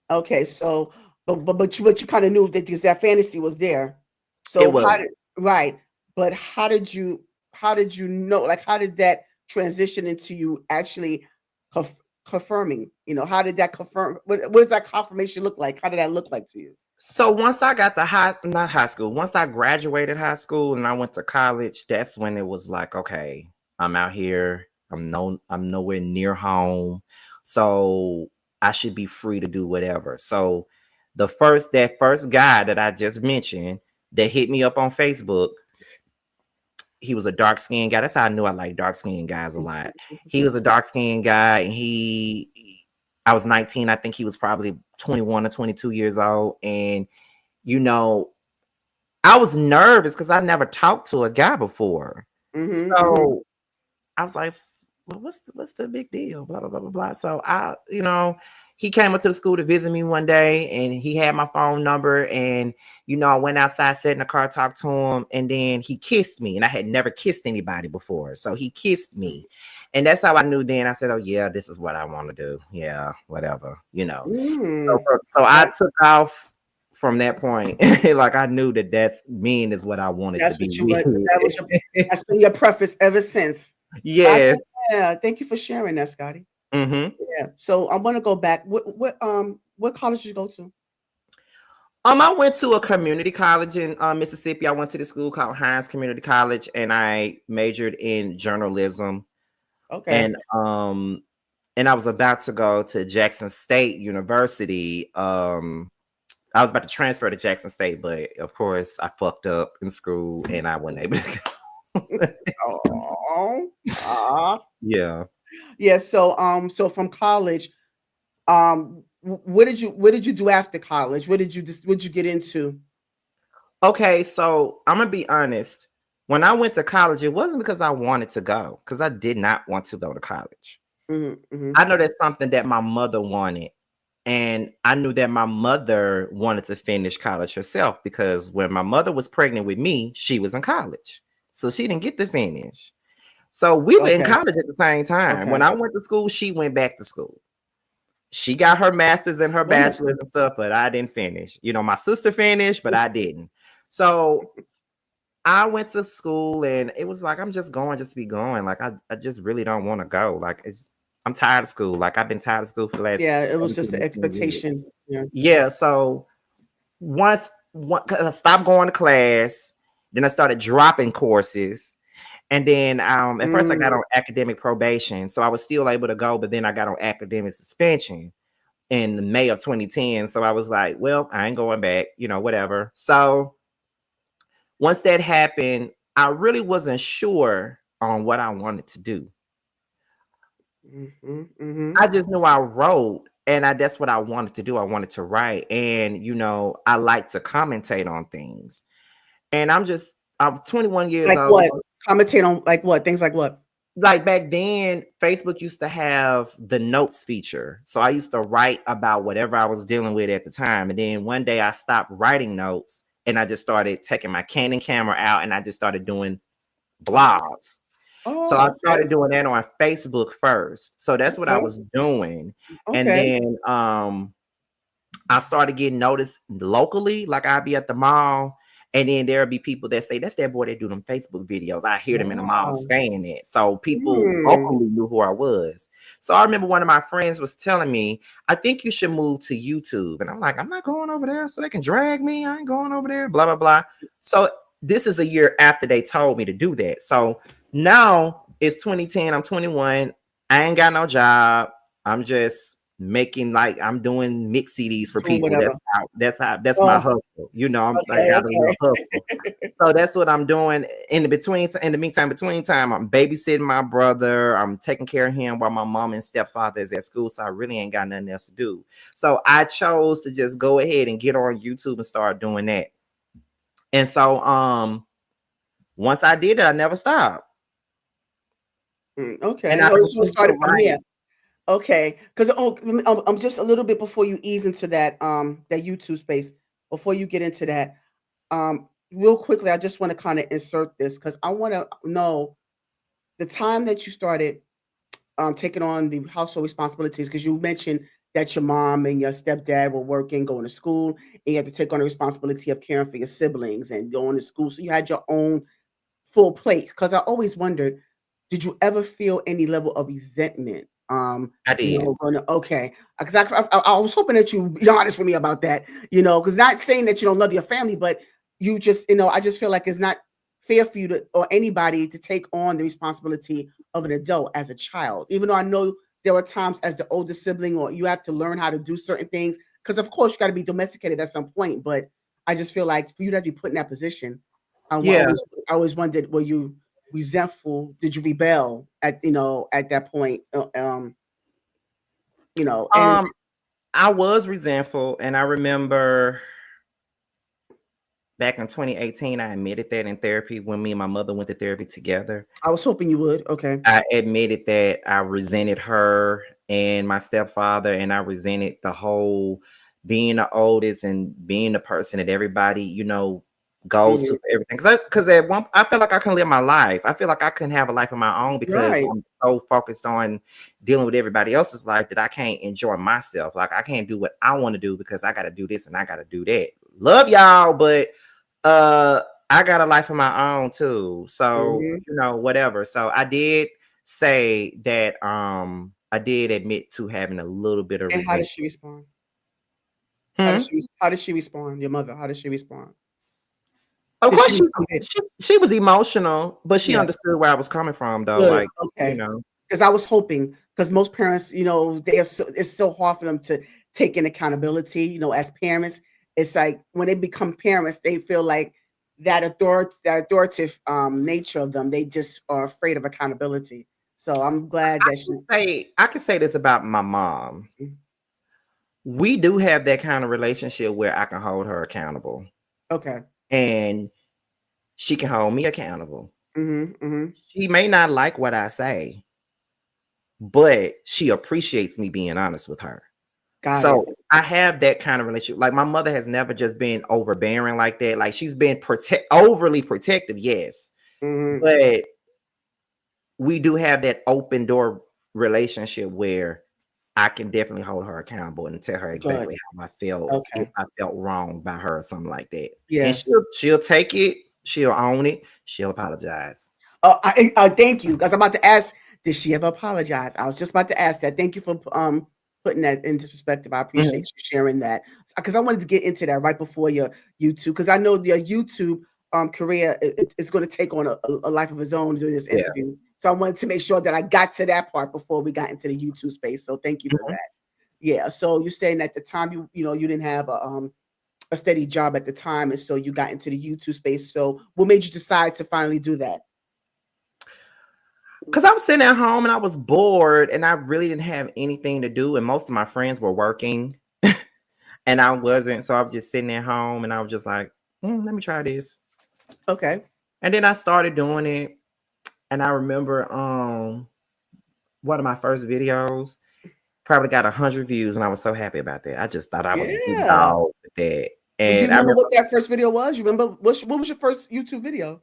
Okay. So, but you kind of knew that because that fantasy was there. it So was. right? But how did you know? Like, how did that transition into you actually confirming? How did that confirm? What does that confirmation look like? How did that look like to you? So once I got not high school, once I graduated high school and I went to college, that's when it was like, okay, I'm out here. I'm nowhere near home. So I should be free to do whatever. So that first guy that I just mentioned that hit me up on Facebook, he was a dark skinned guy. That's how I knew I like dark skinned guys a lot. He was a dark skinned guy, and I was 19. I think he was probably 21 or 22 years old. And you know, I was nervous because I never talked to a guy before. Mm-hmm, mm-hmm. So I was like, well, what's the big deal? Blah blah blah blah blah. So he came up to the school to visit me one day, and he had my phone number. And I went outside, sat in the car, talked to him, and then he kissed me. And I had never kissed anybody before, so he kissed me, and that's how I knew. Then I said, "Oh yeah, this is what I want to do. Yeah, whatever." So Mm. I That took off from that point. Like I knew that's men is what I wanted to that's be what you were. That was your. with. That's been your preference ever since. I Yes. Yeah. Thank you for sharing that, Scotty. hmm Yeah. So I'm gonna go back. What college did you go to? I went to a community college in Mississippi. I went to the school called Hines Community College, and I majored in journalism. Okay. And I was about to go to Jackson State University. I was about to transfer to Jackson State, but of course I fucked up in school and I wasn't able to go. Oh. Yeah. Yeah. So from college, what did you do after college? What did you get into? Okay, so I'm gonna be honest. When I went to college, it wasn't because I wanted to go, because I did not want to go to college. Mm-hmm, mm-hmm. I know that's something that my mother wanted. And I knew that my mother wanted to finish college herself because when my mother was pregnant with me, she was in college. So she didn't get to finish. So we were in Okay. college at the same time. When Okay. I went to school, she went back to school. She got her master's and her Wonderful. bachelor's and stuff, but I didn't finish. My sister finished, but I didn't. So I went to school and it was like, I'm just going just to be going. Like, I just really don't want to go. Like, I'm tired of school. Like, I've been tired of school for the last Yeah, it was just the 17 years. expectation. Yeah. Yeah. So cause I stopped going to class, then I started dropping courses. And then at first I got Mm. on academic probation. So I was still able to go, but then I got on academic suspension in May of 2010. So I was like, well, I ain't going back, whatever. So once that happened, I really wasn't sure on what I wanted to do. Mm-hmm, mm-hmm. I just knew I wrote and that's what I wanted to do. I wanted to write. And I like to commentate on things. And I'm 21 years Like old. what? Commentate on like what? Things like what? Like back then, Facebook used to have the notes feature. So I used to write about whatever I was dealing with at the time. And then one day I stopped writing notes and I just started taking my Canon camera out and I just started doing blogs. So I Oh, okay. started doing that on Facebook first. So that's what I Okay. was doing. And Okay. then I started getting noticed locally. Like I'd be at the mall, and then there'll be people that say, "That's that boy that do them Facebook videos." I hear them in the mall Wow. saying it. So people Hmm. locally knew who I was. So I remember one of my friends was telling me, "I think you should move to YouTube." And I'm like, "I'm not going over there so they can drag me. I ain't going over there." Blah blah blah. So this is a year after they told me to do that. So now it's 2010. I'm 21. I ain't got no job. I'm just making like I'm doing mix CDs for Doing people. whatever. That's my Oh, hustle. I'm like okay, got a little hustle. okay. So that's what I'm doing in the meantime, between time, I'm babysitting my brother. I'm taking care of him while my mom and stepfather is at school. So I really ain't got nothing else to do. So I chose to just go ahead and get on YouTube and start doing that. And so once I did it, I never stopped. And Okay. I Oh, so it continued to started from here. write. Okay. Because I'm just a little bit before you ease into that YouTube space. Before you get into that, real quickly, I just want to kind of insert this because I want to know the time that you started taking on the household responsibilities because you mentioned that your mom and your stepdad were working, going to school, and you had to take on the responsibility of caring for your siblings and going to school. So you had your own full plate. Because I always wondered, did you ever feel any level of resentment? I did. Okay, because I was hoping that you be honest with me about that, because not saying that you don't love your family, but you just, I just feel like it's not fair for you to or anybody to take on the responsibility of an adult as a child. Even though I know there are times as the older sibling, or you have to learn how to do certain things, because of course you got to be domesticated at some point. But I just feel like for you to be put in that position, Yeah. I always wondered, were you resentful? Did you rebel at that point? And Um, I was resentful, and I remember back in 2018, I admitted that in therapy when me and my mother went to therapy together. I was hoping you would. Okay. I admitted that I resented her and my stepfather, and I resented the whole being the oldest and being the person that everybody, goes to Mhm. for everything. Because at one, I feel like I couldn't live my life. I feel like I couldn't have a life of my own because Right. I'm so focused on dealing with everybody else's life that I can't enjoy myself. Like I can't do what I want to do because I got to do this and I got to do that. Love y'all, but uh I got a life of my own too. So, Mhm. whatever. So I did say that I did admit to having a little bit of And how resentment. does she respond? Hmm? How does she respond? Your mother, how does she respond? Of Did she course receive it? she was emotional, but she Yeah. understood where I was coming from though. Good. Like, you Okay. know. Because I was hoping, because most parents, they are it's so hard for them to take in accountability, as parents. It's like when they become parents, they feel like that authoritative nature of them, they just are afraid of accountability. So I'm glad that she's I can say this about my mom. mm, We do have that kind of relationship where I can hold her accountable okay. and she can hold me accountable. Hmm. She may not like what I say, but she appreciates me being honest with her. Got it. So I have that kind of relationship. Like my mother has never just been overbearing like that. Like she's been overly protective, yes, Hmm. but we do have that open door relationship where I can definitely hold her accountable and tell her Good. exactly how I felt if Okay. I felt wrong by her or something like that. And Yes. she'll take it, she'll own it, she'll apologize. I thank you, because I'm about to ask, did she ever apologize? I was just about to ask that. Thank you for putting that into perspective. I appreciate Mhm. you sharing that, because I wanted to get into that right before your YouTube, because I know your YouTube career is going to take on a life of its own during this Yeah. interview. So I wanted to make sure that I got to that part before we got into the YouTube space. So thank you for Mhm. that. Yeah. So you're saying at the time you didn't have a steady job at the time, and so you got into the YouTube space. So what made you decide to finally do that? Cause I was sitting at home and I was bored and I really didn't have anything to do. And most of my friends were working and I wasn't. So I was just sitting at home and I was just like, let me try this. Okay. And then I started doing it. And I remember one of my first videos probably got 100 views, and I was so happy about that. I just thought I was a big Yeah. dog with that. Do you And I remember remember, what that first video was? You remember what was your first YouTube video?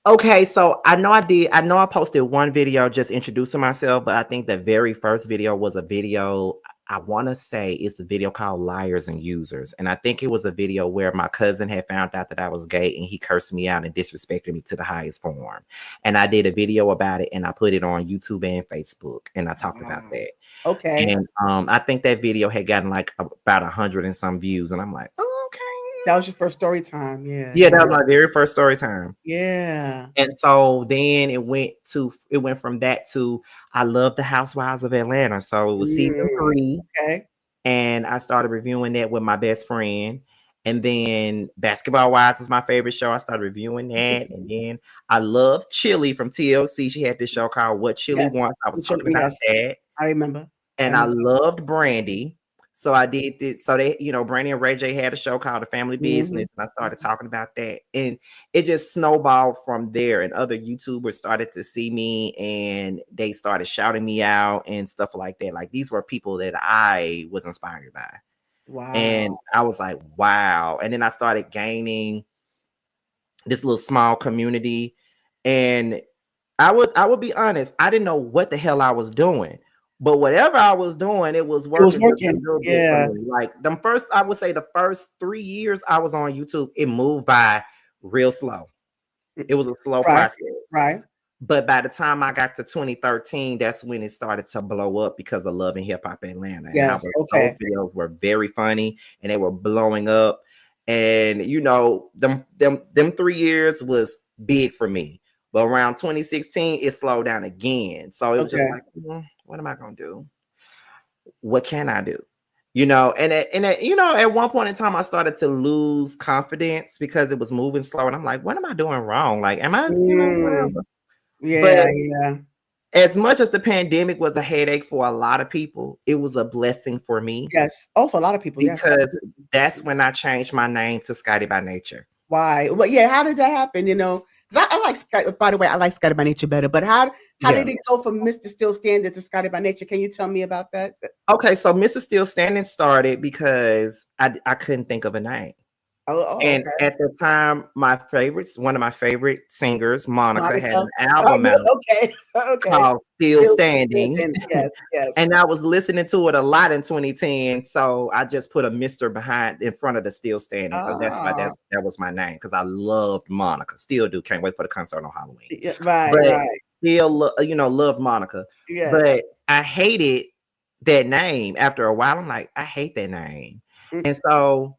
okay, so I know I did. I know I posted one video just introducing myself, but I think the very first video was a video. I want to say it's a video called Liars and Users. And I think it was a video where my cousin had found out that I was gay and he cursed me out and disrespected me to the highest form. And I did a video about it and I put it on YouTube and Facebook and I talked about Wow. that. Okay. And I think that video had gotten like about 100 and some views. And I'm like, oh, okay. That was your first story time. Yeah, Yeah, that yeah. was my very first story time. Yeah. And so then it went from that to I love the Housewives of Atlanta. So it was season Mm, 3, okay. and I started reviewing that with my best friend. And then Basketball Wives was my favorite show. I started reviewing that. And then I loved Chili from TLC. She had this show called What Chili Yes. Wants. I was talking about Yes. that. I remember. I And I remember. loved Brandy. So I did this. So they, Brandy and Ray J had a show called The Family Mhm. Business, and I started Mhm. talking about that. And it just snowballed from there. And other YouTubers started to see me and they started shouting me out and stuff like that. Like these were people that I was inspired by. And Wow. I was like, wow. And then I started gaining this little small community. And I would be honest, I didn't know what the hell I was doing. But whatever I was doing, it was It was working just a working. little bit for Yeah. me. Like I would say the first 3 years I was on YouTube, it moved by real slow. Mm, It was a slow right. process. Right. But by the time I got to 2013, that's when it started to blow up because of Love and Hip Hop Atlanta. And Yes. those Okay. videos were very funny and they were blowing up. And you know, them 3 years was big for me. But around 2016, it slowed down again. So it was just Okay. like, what am I gonna do? What can I do? You know, you know, at one point in time, I started to lose confidence because it was moving slow, and I'm like, what am I doing wrong? Like, am I, you know, Mm, whatever. yeah. But Yeah. as much as the pandemic was a headache for a lot of people, it was a blessing for me Yes. Oh, for a lot of people. Yes. because Absolutely. that's when I changed my name to Scotty by Nature. Why? Well, yeah. How did that happen? You know, because I like Scotty. By the way, I like Scotty by Nature better. But how Yeah. did it go from Mr. Still Standard to Scotty by Nature? Can you tell me about that? Okay, so Mrs. Still Standing started because I couldn't think of a name. Oh, oh, And okay. at the time, one of my favorite singers, Monica, had Monica. an album out Okay. Okay. called Still Still Standing. Standard. Yes. Yes. And I was listening to it a lot in 2010. So I just put a Mr. behind in front of the Still Standing. So that's why Ah. that was my name because I loved Monica. Still do. Can't wait for the concert on Halloween. Yeah, right. But Right. still, you know, love Monica. Yes. But I hated that name after a while. I'm like, I hate that name. Mm, And so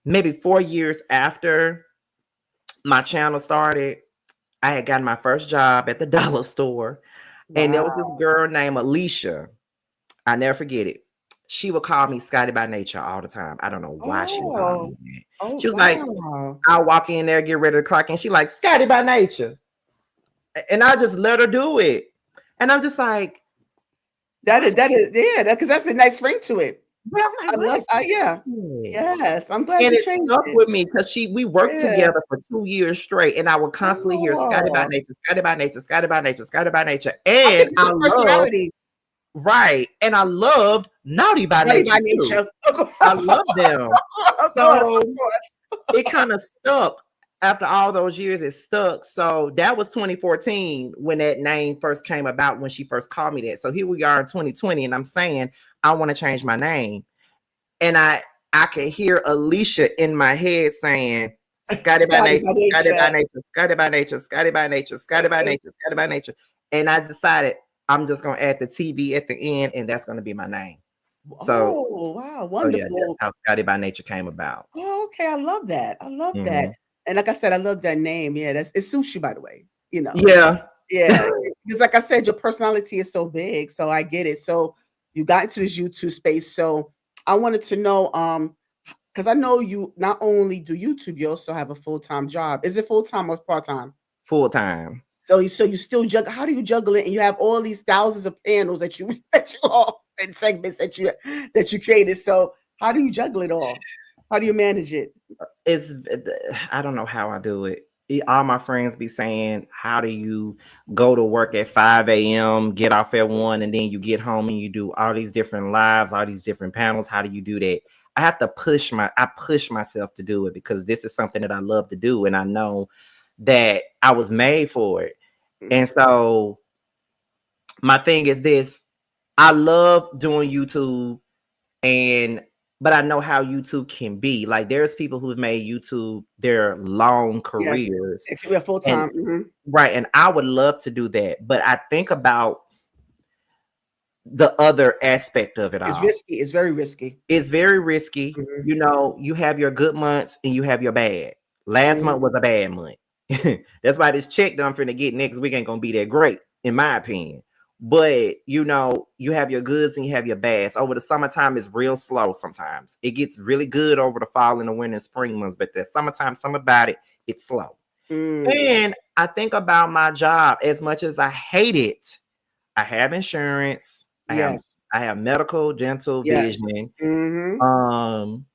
maybe 4 years after my channel started, I had gotten my first job at the dollar store. And there was this wow. girl named Alicia. I never forget it. She would call me Scotty by Nature all the time. I don't know why she would call Oh. me that. Oh, She was like, wow. I'll walk in there, get ready to clock in. She like, Scotty by Nature. And I just let her do it. And I'm just like, why? That is yeah, because that's a nice ring to it. Well, I'm I like, why love is she yeah. doing it? Yes, I'm glad And you it changed stuck it. with me because we worked Yeah. together for 2 years straight, and I would constantly hear Scotty by Oh, Nature, Scotty by Nature, Scotty by Nature, Scotty by Nature. I And think it's I your love personality. right. And I loved Naughty by Naughty Nature by too. nature. I love them. Of course, So of course. it kind of stuck after all those years. It stuck. So that was 2014 when that name first came about, when she first called me that. So here we are in 2020, and I'm saying I want to change my name. And I could hear Alicia in my head saying, Scotty by Scotty Nature, by Scotty nature. by Nature, Scotty by Nature, Scotty by Nature, Scotty by Nature, Scotty by Nature. And I decided I'm just gonna add the TV at the end, and that's gonna be my name. So Oh, wow, so yeah, that's wonderful. how Scotty by Nature came about. Oh, okay, I love that. I love that. Mhm. And like I said, I love that name. Yeah, that's it suits you, by the way. You know. Yeah. Yeah, because like I said, your personality is so big, so I get it. So you got into this YouTube space. So I wanted to know, because I know you not only do YouTube, you also have a full-time job. Is it full-time or part-time? Full time. So you still juggle. How do you juggle it? And you have all these thousands of panels that you that you all and segments that you created. So how do you juggle it all? How do you manage it? It's I don't know how I do it. All my friends be saying, how do you go to work at 5 a.m., get off at 1, and then you get home and you do all these different lives, all these different panels? How do you do that? I push myself to do it because this is something that I love to do, and I know that I was made for it. Mm, And so my thing is this: I love doing YouTube, and but I know how YouTube can be. Like there's people who've made YouTube their long yes, careers. it can be a full And time. right, and I would love to do that, but I think about the other aspect of it It's all. risky. It's very risky. It's very risky. Mhm, You know, you have your good months and you have your bad. Last mhm. month was a bad month. That's why this check that I'm finna get next week ain't gonna be that great, in my opinion. But you know, you have your goods and you have your bads. Over the summertime, it's real slow sometimes. It gets really good over the fall and the winter and spring months, but the summertime, some about it, it's slow. Mm, And I think about my job as much as I hate it. I have insurance. yes, I have medical, dental, yes. vision. Mhm, Um,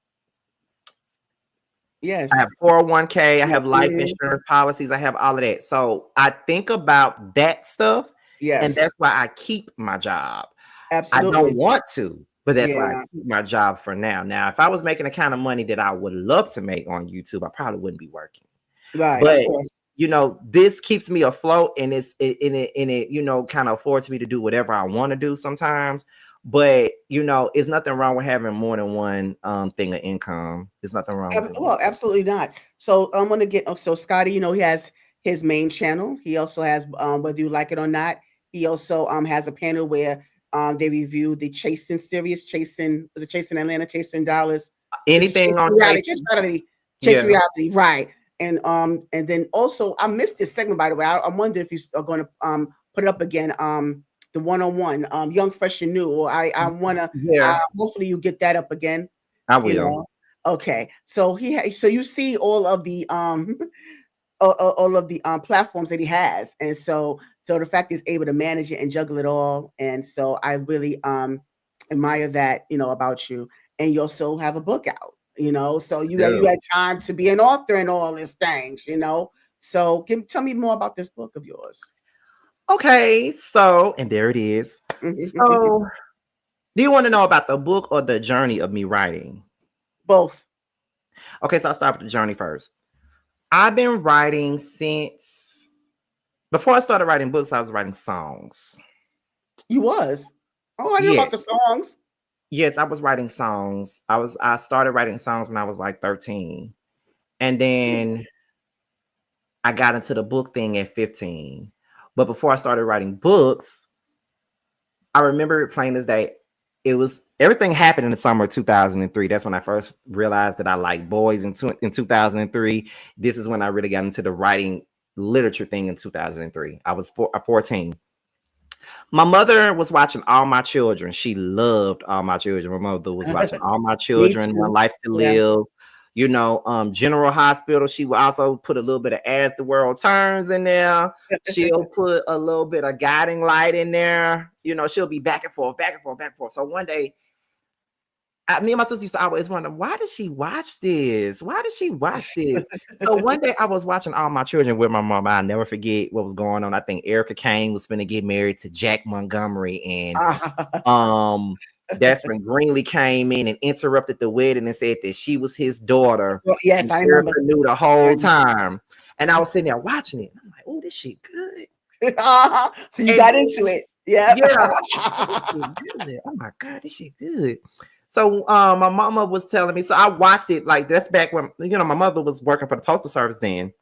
I have yes. 401k, I Yeah, have life mhm, insurance policies, I have all of that. So I think about that stuff, and yes, that's why I keep my job. I don't absolutely. want to, but that's why I Yeah, keep my job for now. Now, if I was making the kind of money that I would love to make on YouTube, I probably wouldn't be working. right, of But course. you know, this keeps me afloat, and it you know, kind of affords me to do whatever I want to do sometimes. But you know, it's nothing wrong with having more than one thing of income. There's nothing wrong with it. Well, absolutely not. So I'm gonna get so Scotty, you know, his main channel. He also has, whether you like it or not, he also has a panel where they review the Chasing series, Chasing the Chasing Atlanta, Chasing Dallas, the Anything Chasing on Reality, Chase? Chasing Reality, Chasing Yeah. Reality, right? And then also I missed this segment, by the way. I'm wondering if you are going to put it up again. The one-on-one, Young, Fresh, and New. Or I want to. Yeah, Hopefully you get that up again. I You will. know. Okay. So so you see all of the all of the platforms that he has, and so the fact he's able to manage it and juggle it all, and so I really admire that, about you. And you also have a book out, so you Yeah. had time to be an author and all these things. So tell me more about this book of yours. Okay, so and there it is. So, do you want to know about the book or the journey of me writing? Both. Okay, so I'll start with the journey first. I've been writing since before I started writing books, I was writing songs. You was. Oh, I didn't know about the Yes. songs. Yes, I was writing songs. I started writing songs when I was like 13. And then I got into the book thing at 15. But before I started writing books, I remember it plain as day. It was everything happened in the summer of 2003. That's when I first realized that I like boys in 2003. This is when I really got into the writing literature thing in 2003. I was 14. My mother was watching All My Children. She loved All My Children. My mother was watching All My Me Children, One too. Life to Yeah. Live, General Hospital. She will also put a little bit of As the World Turns in there. She'll put a little bit of Guiding Light in there. She'll be back and forth, back and forth, back and forth. So one day, me and my sister used to always wonder, why does she watch this? Why does she watch this? So one day I was watching All My Children with my mom. I'll never forget what was going on. I think Erica Kane was going to get married to Jack Montgomery, and that's when Greenlee came in and interrupted the wedding and said that she was his daughter. Yes, And I remember. Erica knew the whole time. And I was sitting there watching it. I'm like, oh, this shit good. So you And got into it. Yeah. yeah, this shit good. Oh my God, this shit good. So my mama was telling me, so I watched it. Like that's back when my mother was working for the postal service then.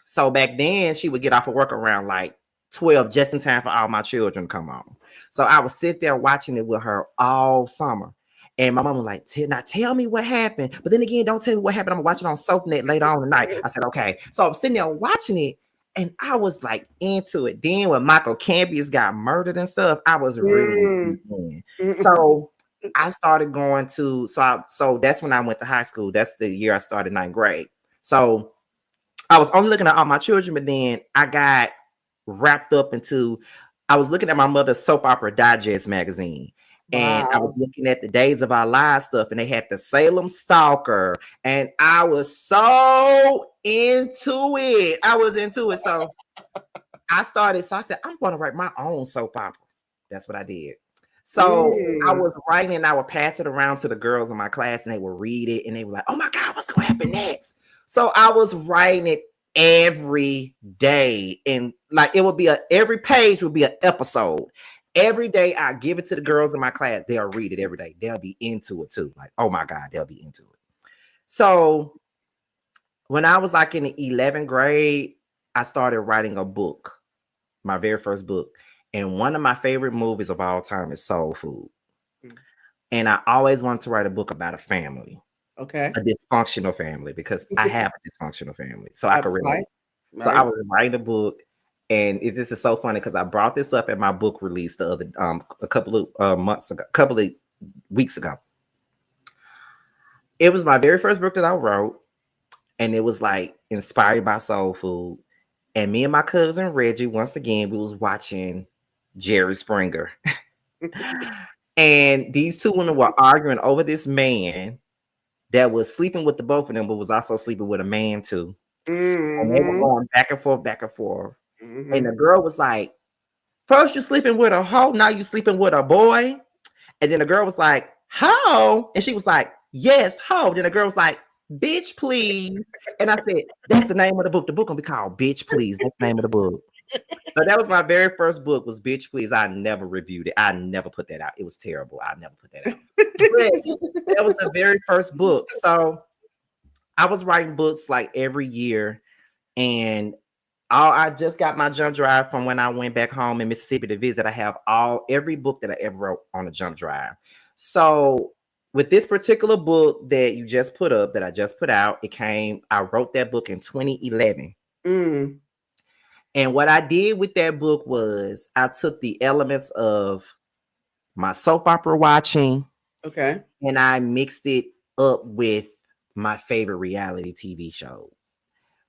So back then she would get off of work around like 12, just in time for All My Children to come on. So I would sit there watching it with her all summer. And my mom was like, now tell me what happened. But then again, don't tell me what happened. I'm watching on SoapNet later on tonight. I said, okay. So I'm sitting there watching it. And I was like into it. Then when Michael Campius got murdered and stuff, I was really into it. So I started going to so that's when I went to high school. That's the year I started ninth grade. So I was only looking at All My Children, but then I got wrapped up into I was looking at my mother's soap opera digest magazine. And I was Wow. looking at the Days of Our Lives stuff, and they had the Salem Stalker, and I was so into it. I was into it. So I said, I'm going to write my own soap opera. That's what I did. So I Mm. was writing and I would pass it around to the girls in my class and they would read it and they were like, oh my God, what's going to happen next? So I was writing it every day. And like it would be every page would be an episode. Every day I give it to the girls in my class. They'll read it every day. They'll be into it too. Like, oh my God, they'll be into it. So when I was like in the 11th grade, I started writing a book, my very first book. And one of my favorite movies of all time is Soul Food. And I always wanted to write a book about a family, Okay. a dysfunctional family, because I have a dysfunctional family. So I could relate. Right. So I Right. was writing a book, and this is so funny because I brought this up at my book release the other a couple of months ago, a couple of weeks ago. It was my very first book that I wrote, and it was like inspired by soul food. And me and my cousin Reggie, once again, we was watching Jerry Springer. And these two women were arguing over this man that was sleeping with the both of them, but was also sleeping with a man too. And they were Mm-hmm. going back and forth, back and forth. And Mm-hmm. the girl was like, first you sleeping with a hoe, now you sleeping with a boy. And then the girl was like, hoe? And she was like, yes, hoe. Then the girl was like, bitch, please. And I said, that's the name of the book. The book gonna be called Bitch Please. That's the name of the book. So that was my very first book was Bitch Please. I never reviewed it. I never put that out. It was terrible. I never put that out. But that was the very first book. So I was writing books like every year. And Oh, I just got my jump drive from when I went back home in Mississippi to visit. I have every book that I ever wrote on a jump drive. So with this particular book that you just put up, that I just put out, I wrote that book in 2011. Mm, And what I did with that book was I took the elements of my soap opera watching okay. and I mixed it up with my favorite reality TV shows.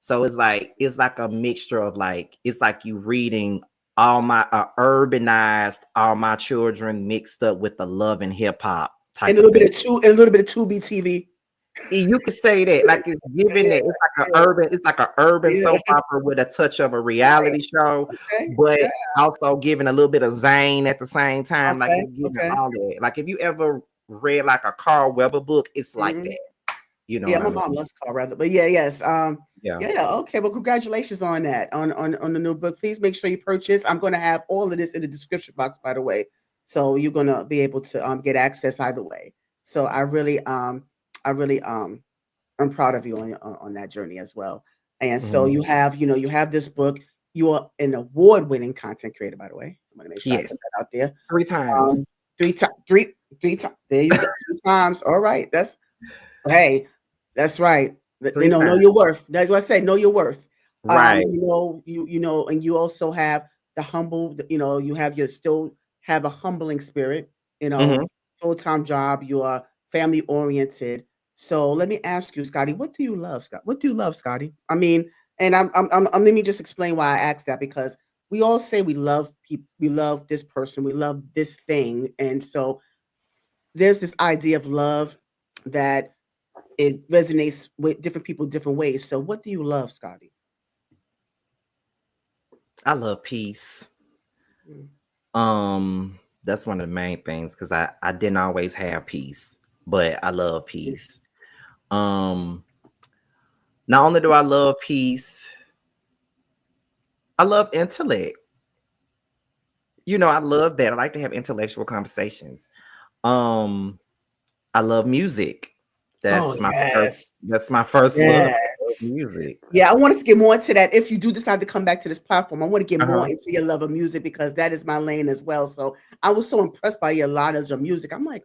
So it's like a mixture of like it's like you reading urbanized All My Children mixed up with the love and hip hop And type of thing. a little bit of 2B TV. You could say that like it's giving Yeah, it. yeah, It's like an urban yeah. soap opera with a touch of a Right. reality show, Okay. but Yeah. also giving a little bit of zane at the same time. Like Okay. it's giving Okay. all that. Like if you ever read like a Carl Weber book, it's like Mhm. that. You know Yeah, what I my mom mean? loves car rather, but yeah, yes. Yeah. Yeah, okay. Well, congratulations on that, on the new book. Please make sure you purchase. I'm going to have all of this in the description box, by the way, so you're going to be able to get access either way. So I really I'm proud of you on that journey as well. And so Mhm. you have this book. You are an award-winning content creator, by the way. I'm going to make sure I Yes. put that out there. 3 times. Um, three times. There you go. 3 times. All right. Hey, that's right. Three Know times. your worth. That's what I say. Know your worth. Right. And you also have the humble. You have your still have a humbling spirit. Mhm. Full time job. You are family oriented. So let me ask you, Scotty, what do you love, Scott? What do you love, Scotty? I mean, and let me just explain why I asked that because we all say we love people, we love this person, we love this thing, and so there's this idea of love that it resonates with different people different ways. So what do you love, Scotty? I love peace. Mm, That's one of the main things because I didn't always have peace, but I love mm, peace. Um, Not only do I love peace, I love intellect. I love that. I like to have intellectual conversations. Um, I love music. oh, That's my first. yes. That's my first love. I love Yes. music. Yeah, I wanted to get more into that. If you do decide to come back to this platform, I want to get Uh more huh. into your love of music because that is my lane as well. So I was so impressed by your knowledge of music. I'm like,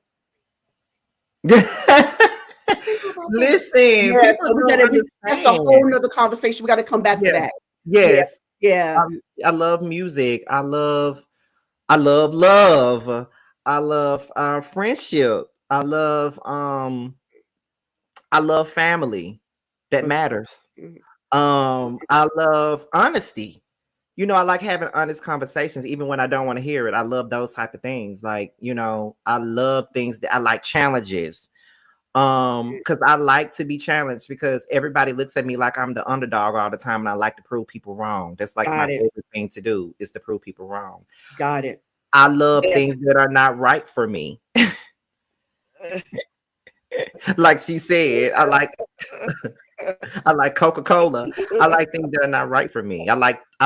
I didn't know about that. Listen, Yeah, people so don't that's a understand. whole nother conversation. We got to come back for Yeah. that. Yeah, Yes. yeah. I love music. I love love. I love friendship. I love family. That Okay. matters. Mhm. I love honesty. I like having honest conversations even when I don't want to hear it. I love those type of things. Like, I love things that I like challenges. Because I like to be challenged because everybody looks at me like I'm the underdog all the time and I like to prove people wrong. That's like my Got it. favorite thing to do is to prove people wrong. Got it. I love Yeah. things that are not right for me. Like she said, I like Coca-Cola. I like things that are not right for me. I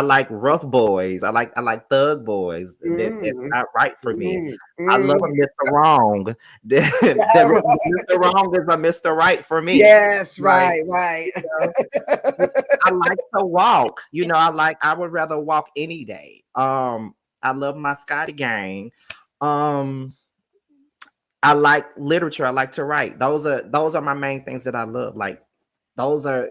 like rough boys. I like thug boys. That's Mm, not right for me. mm, I love a mm. Mr. Wrong. Yeah, right. Mr. Wrong is a Mr. Right for me. Yes, Like, right, right. know, I like to walk. I would rather walk any day. I love my Scotty gang. Um, I like literature. I like to write. Those are my main things that I love. Like those are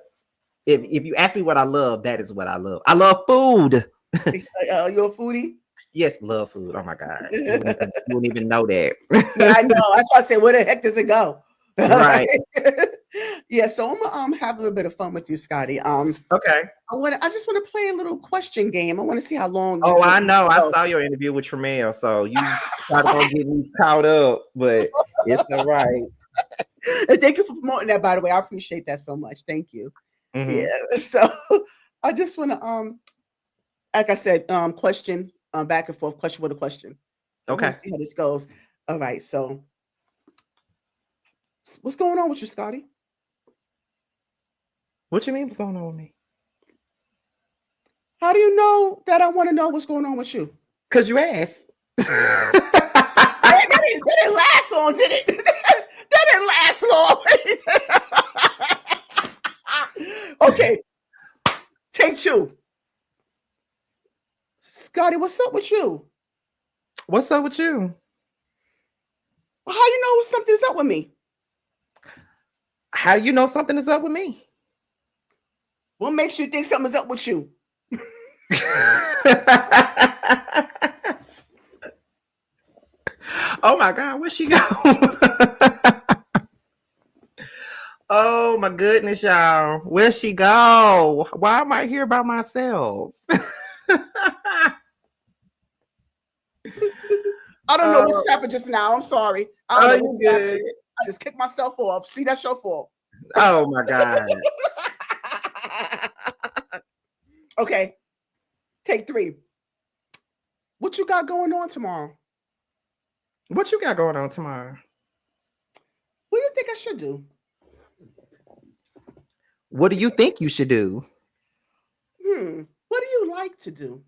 if you ask me what I love, that is what I love. I love food. You a foodie? Yes, love food. Oh my God. You wouldn't even know that. Yeah, I know. That's why I said, where the heck does it go? Right. Yeah, so I'm gonna have a little bit of fun with you, Scotty. Okay. I just want to play a little question game. I want to see how long Oh, I you know. I go. saw your interview with Tremel, so you try to go get me caught up, but it's all right. And thank you for promoting that, by the way. I appreciate that so much. Thank you. Yeah. Mhm. So I just want to like I said, question back and forth, question with a question. So I want Okay. to see how this goes. All right. So what's going on with you, Scotty? What you mean? What's going on with me? How do you know that I want to know what's going on with you? Cause you asked. That didn't last long, did it? That didn't last long. Okay, take two. Scotty, what's up with you? What's up with you? How you know something's up with me? How do you know something is up with me? What makes you think something's up with you? Oh my God, where'd she go? Oh my goodness, y'all. Where'd she go? Why am I here by myself? I don't know what Oh, just happened just now. I'm sorry. I don't oh, know what you just happened. good? I just kicked myself off. See, that's your fault. Oh my God. Okay, take 3. What you got going on tomorrow? What you got going on tomorrow? What do you think I should do? What do you think you should do? What do you like to do?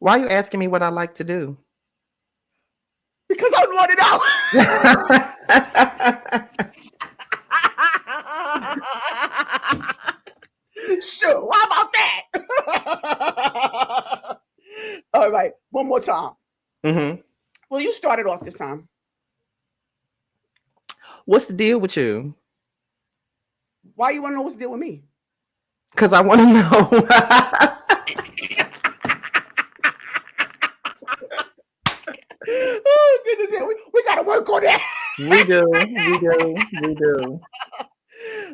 Why are you asking me what I like to do? Because I want to know. Sure, how about that? All right, one more time. Mm-hmm. Well, you started off this time. What's the deal with you? Why you want to know what's the deal with me? Because I want to know. Oh goodness, we got to work on that. We do.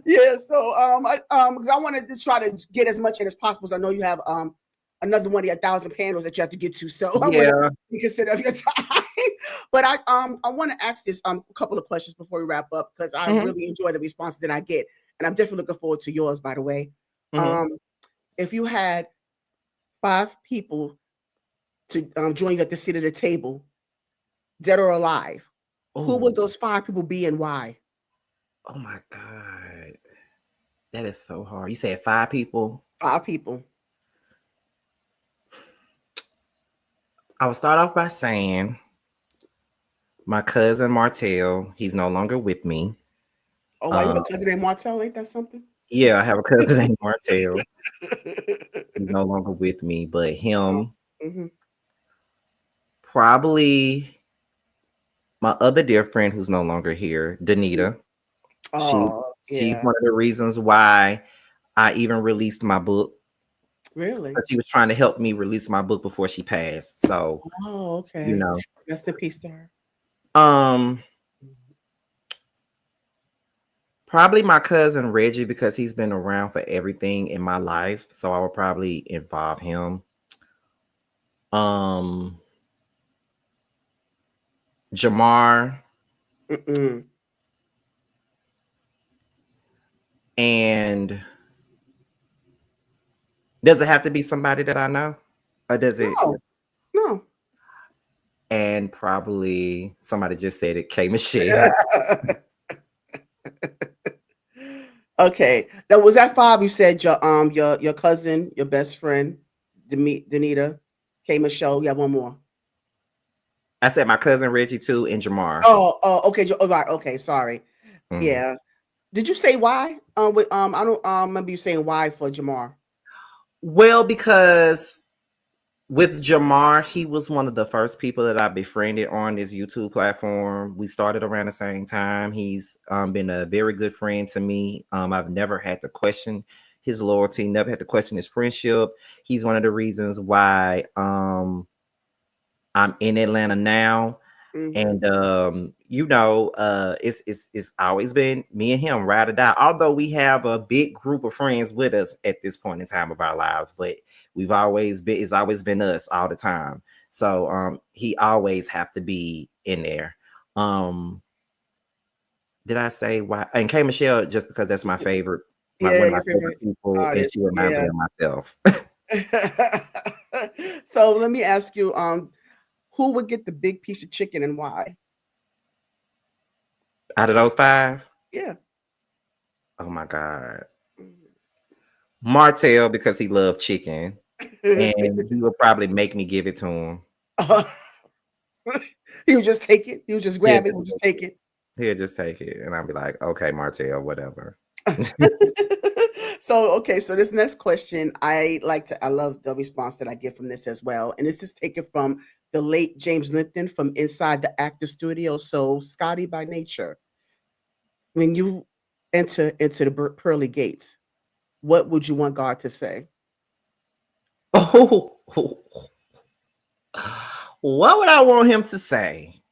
Yeah, so because I wanted to try to get as much in as possible. So I know you have another one of your 1,000 panels that you have to get to. So I want Yeah. to be considerate of your time. But I want to ask this a couple of questions before we wrap up because I Mm-hmm. really enjoy the responses that I get, and I'm definitely looking forward to yours. By the way, Mm-hmm. um, if you had 5 people to join you at the seat of the table, dead or alive, who would Oh, those 5 people be and why? oh my God. That is so hard. You said 5 people. 5 people. I will start off by saying my cousin Martell, he's no longer with me. Oh, why you have Uh, a cousin named Martell? Ain't that something? yeah, I have a cousin named Martell. He's no longer with me, but him, Mhm. probably my other dear friend who's no longer here, Danita. She Oh, she's yeah. one of the reasons why I even released my book. Really? She was trying to help me release my book before she passed. So, Oh, you okay. know. Rest in peace to her. Um, Probably my cousin Reggie because he's been around for everything in my life. So I would probably involve him. Um, Jamar, Mm-mm. and does it have to be somebody that I know? Or does it? No, no. And probably somebody just said it, K Michelle. Okay. That was that 5 you said your cousin, your best friend, Danita, K Michelle. You have one more. I said my cousin Reggie too and Jamar. Oh, okay. Oh, right. Okay, sorry. Mhm. Yeah. Did you say why? I don't remember you saying why for Jamar. Well, because with Jamar, he was one of the first people that I befriended on this YouTube platform. We started around the same time. He's been a very good friend to me. I've never had to question his loyalty, never had to question his friendship. He's one of the reasons why I'm in Atlanta now. Mhm. And it's always been me and him ride or die. Although we have a big group of friends with us at this point in time of our lives, but it's always been us all the time. So he always have to be in there. Um did I say why? And K Michelle, just because that's my favorite, Yeah, one of my your favorite favorite people, and artist. she reminds me Yeah. of myself. So let me ask you, who would get the big piece of chicken and why? Out of those 5, Yeah. oh my God. Martell, because he loved chicken. And he would probably make me give it to him. Uh, he would just take it. He would just He'll grab it. He just would just take take it. it. He'll just take it, and I'll be like, "Okay, Martell, whatever." So okay, so this next question, I love the response that I get from this as well. And this is taken from the late James Lipton from Inside the Actor Studio. So Scotty by Nature, when you enter into the pearly gates, what would you want God to say? Oh, what would I want him to say?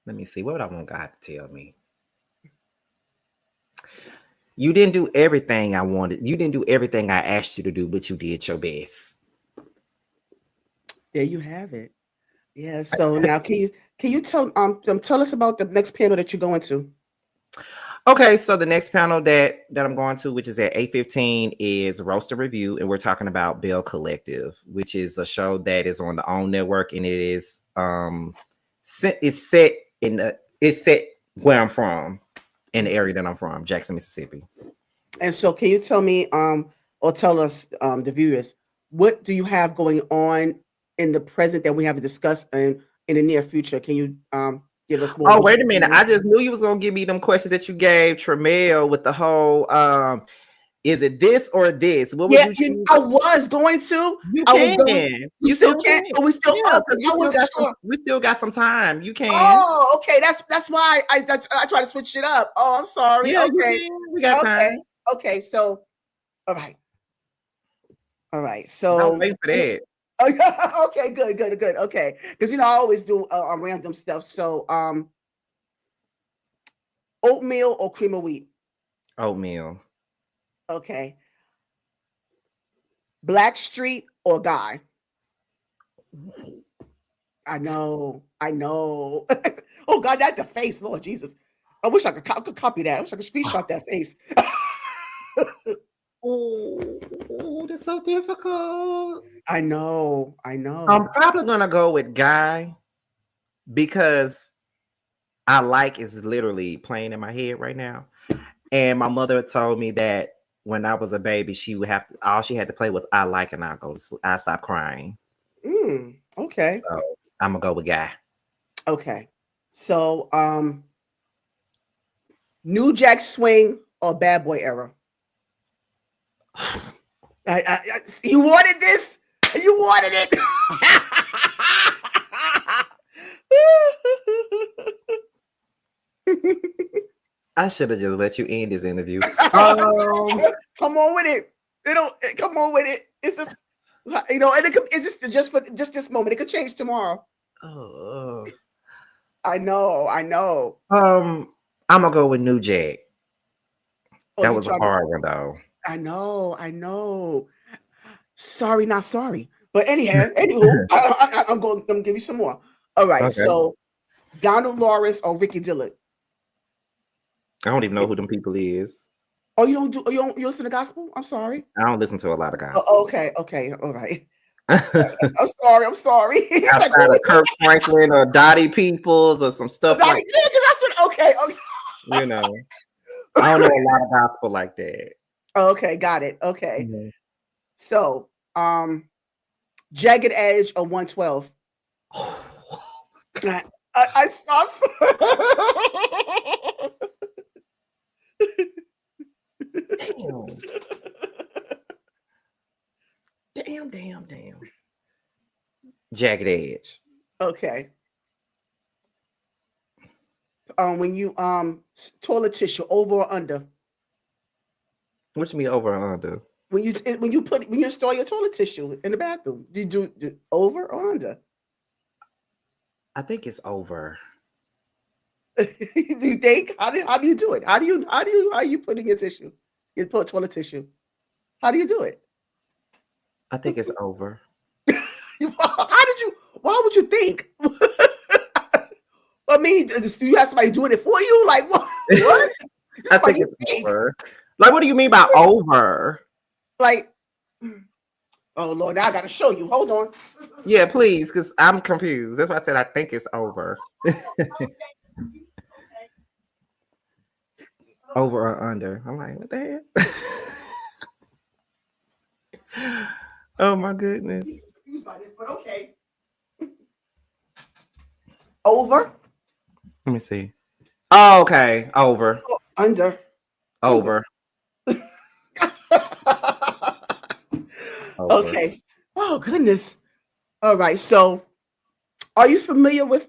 Let me see. What would I want God to tell me? You didn't do everything I wanted. You didn't do everything I asked you to do, but you did your best. There you have it. Yeah. So now can you tell us about the next panel that you're going to? Okay, so the next panel that I'm going to, which is at 8:15, is Roaster Review, and we're talking about Bell Collective, which is a show that is on the OWN network, and it is it's set where I'm from, in the area that I'm from, Jackson, Mississippi. And so can you tell me or tell us the viewers, what do you have going on in the present that we haven't discussed in the near future? Can you give us more Oh, what wait a you're minute. doing? I just knew you was gonna give me them questions that you gave Tremel with the whole is it this or this? What would Yeah, you choose? I was going to. You I was going. can. We You still still can't. can. Or we still. Yeah, Oh, because because I wasn't sure. we still got some time. You can. Oh, okay. That's why I try to switch it up. Oh, I'm sorry. Yeah, you Okay. can. We got Okay. time. Okay. So, all right. All right. I was So, waiting for that. oh, yeah, okay. Good. Good. Good. Okay. Because I always do random stuff. So, oatmeal or cream of wheat. Oatmeal. Okay. Black Street or Guy. I know. I know. Oh God, that the face, Lord Jesus. I wish I could copy that. I wish I could screenshot that face. Oh, that's so difficult. I know. I I'm know. probably gonna go with Guy because I like is literally playing in my head right now. And my mother told me that when I was a baby, she would have to, all she had to play was I like, and I go to sleep. I stop crying. Okay. So I'm gonna go with Guy. Okay. So, New Jack Swing or Bad Boy Era. You wanted this. You wanted it. I should have just let you end this interview. Um, Come on with it. Come on with it. It's just and it's just for just this moment. It could change tomorrow. oh, I know. I know. I'm gonna go with New Jack. Oh, That you was a trying to? hard one though. I know. I know. Sorry, not sorry. But anyhow, anywho, I'm going to give you some more. All right. Okay. So Donald Lawrence or Ricky Dillard. I don't even know who them people is. Oh, you don't do. You listen to gospel? I'm sorry. I don't listen to a lot of Oh, gospel. okay. Okay. All right. Outside I'm sorry. I'm sorry. He's like, of Kirk Franklin or Dottie Peoples or some stuff yeah, like because that's what. Okay. Okay. you know. I don't know a lot of gospel like that. Okay. Got it. Okay. Mhm. So, Jagged Edge or 112. I saw. Damn. Damn. Jagged Edge. Okay. When you toilet tissue over or under? What you mean over or under? When you install your toilet tissue in the bathroom, do you do over or under? I think it's over. Do you think? How do you do it? How are you putting your tissue? You put toilet tissue. How do you do it? I think it's over. How did you? Why would you think? I mean, do you have somebody doing it for you? Like what? What? I Why think you it's think? over. Like, what do you mean by over? Like, oh Lord, now I gotta show you. Hold on. Yeah, please, because I'm confused. That's why I said I think it's over. Over or under. I'm like, what the hell? Oh my goodness. Confused by this, but okay. Over. Let me see. Oh, okay. Over. Oh, under. Over. Okay. Okay. Oh goodness. All right. So, are you familiar with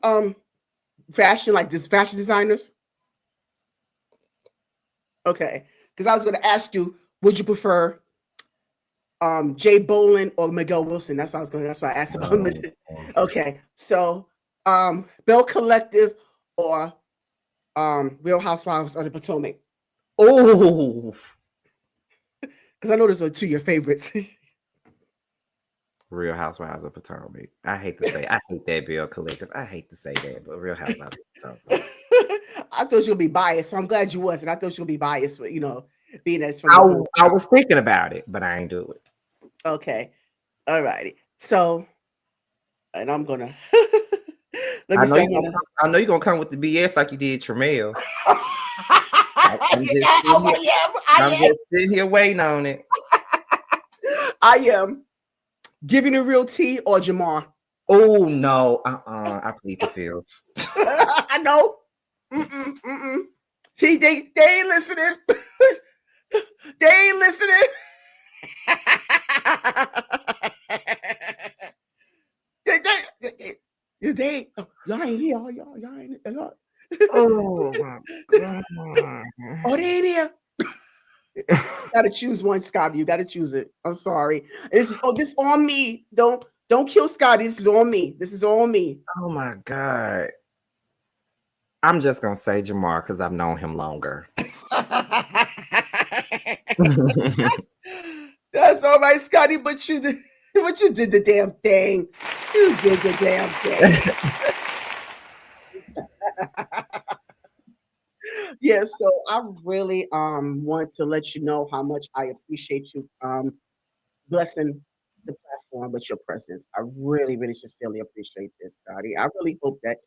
fashion, like this fashion designers? Okay. Because I was going to ask you, would you prefer Jay Bolin or Miguel Wilson? That's what I was going. That's why I asked about him. Oh, Okay. So, Bell Collective or Real Housewives of the Potomac? oh, Because I know those are two of your favorites. Real Housewives of Potomac. I hate to say, I hate that Bill Collective. I hate to say that, but Real Housewives of Potomac. I thought you were gonna be biased, so I'm glad you wasn't. I thought you were gonna be biased, but being as from I, your I hometown. was thinking about it, but I ain't do it. Okay, all righty. So, and I'm gonna let I me know say you I'm gonna gonna. come, I know you're gonna come with the BS like you did Tremel. I'm just Oh, sitting here. I'm I just sitting here waiting on it. am. I am giving the real tea or Jamar. Oh no, I plead the field. I know. Mm-mm. See, they ain't listening. They ain't listening. They y'all ain't here. Y'all ain't y'all. Oh my god. Oh, they ain't here. You gotta choose one, Scotty. You gotta choose it. I'm sorry. This on me. Don't kill Scotty. This is on me. This is on me. Oh my god. I'm just gonna say Jamar because I've known him longer. That's all right, Scotty. But you did the damn thing. You did the damn thing. Yeah, so I really want to let you know how much I appreciate you blessing the platform with your presence. I really, really sincerely appreciate this, Scotty. I really hope that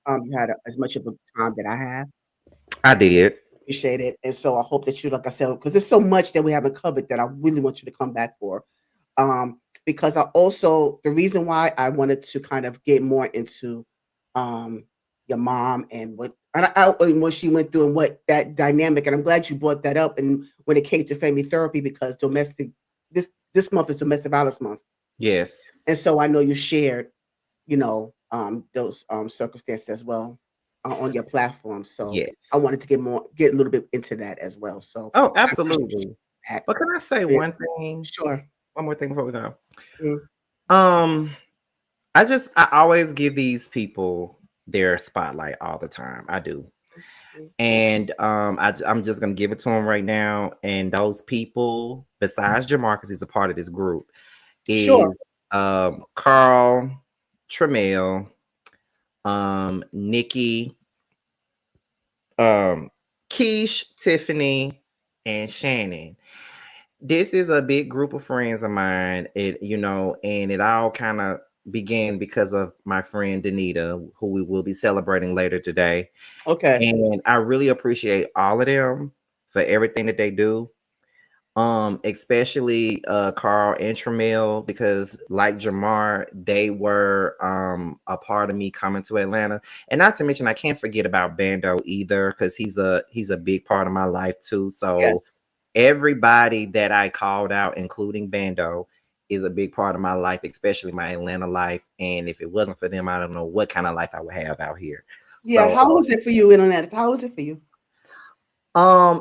you had as much of a time that I have. I did. Appreciate it. And so I hope that you, like I said, because there's so much that we haven't covered that I really want you to come back for. Because I also the reason why I wanted to kind of get more into um your mom and and what she went through and what that dynamic, and I'm glad you brought that up. And when it came to family therapy, because this month is domestic violence month, Yes. and so I know you shared those circumstances as well on your platform. So I Yes. wanted to get a little bit into that as well. So Oh, I appreciate absolutely. that. But can I say Yeah, one thing? sure. One more thing before we go. Mm, Um, I always give these people their spotlight all the time. I do. mm, mm. And I'm just gonna give it to them right now. And those people, besides Jamarcus, is a part of this group, is Sure. Carl, Tremel, Nikki, um, Keish, Tiffany, and Shannon. This is a big group of friends of mine. And it all kind of began because of my friend Danita, who we will be celebrating later today. Okay. And I really appreciate all of them for everything that they do. Especially Carl and Tremel, because like Jamar, they were a part of me coming to Atlanta. And not to mention I can't forget about Bando either, because he's a big part of my life too. So Yes. everybody that I called out, including Bando, is a big part of my life, especially my Atlanta life. And if it wasn't for them, I don't know what kind of life I would have out here. Yeah. So How was it for you, Internet? How was it for you?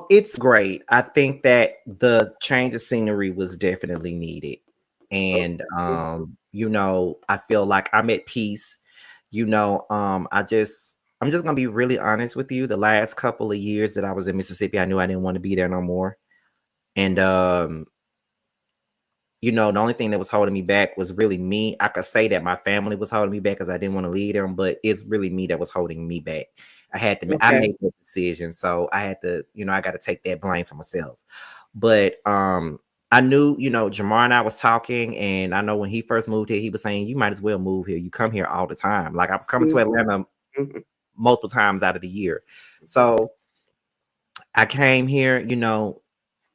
it's great. I think that the change of scenery was definitely needed. And Okay. I feel like I'm at peace. I'm just gonna be really honest with you. The last couple of years that I was in Mississippi, I knew I didn't want to be there no more. And the only thing that was holding me back was really me. I could say that my family was holding me back because I didn't want to leave them, but it's really me that was holding me back. I Okay. made the decision, so I had to, I got to take that blame for myself. But I knew, Jamar and I was talking, and I know when he first moved here, he was saying, "You might as well move here. You come here all the time." Like I was coming to Mhm, Atlanta mhm, multiple times out of the year, mhm. so I came here.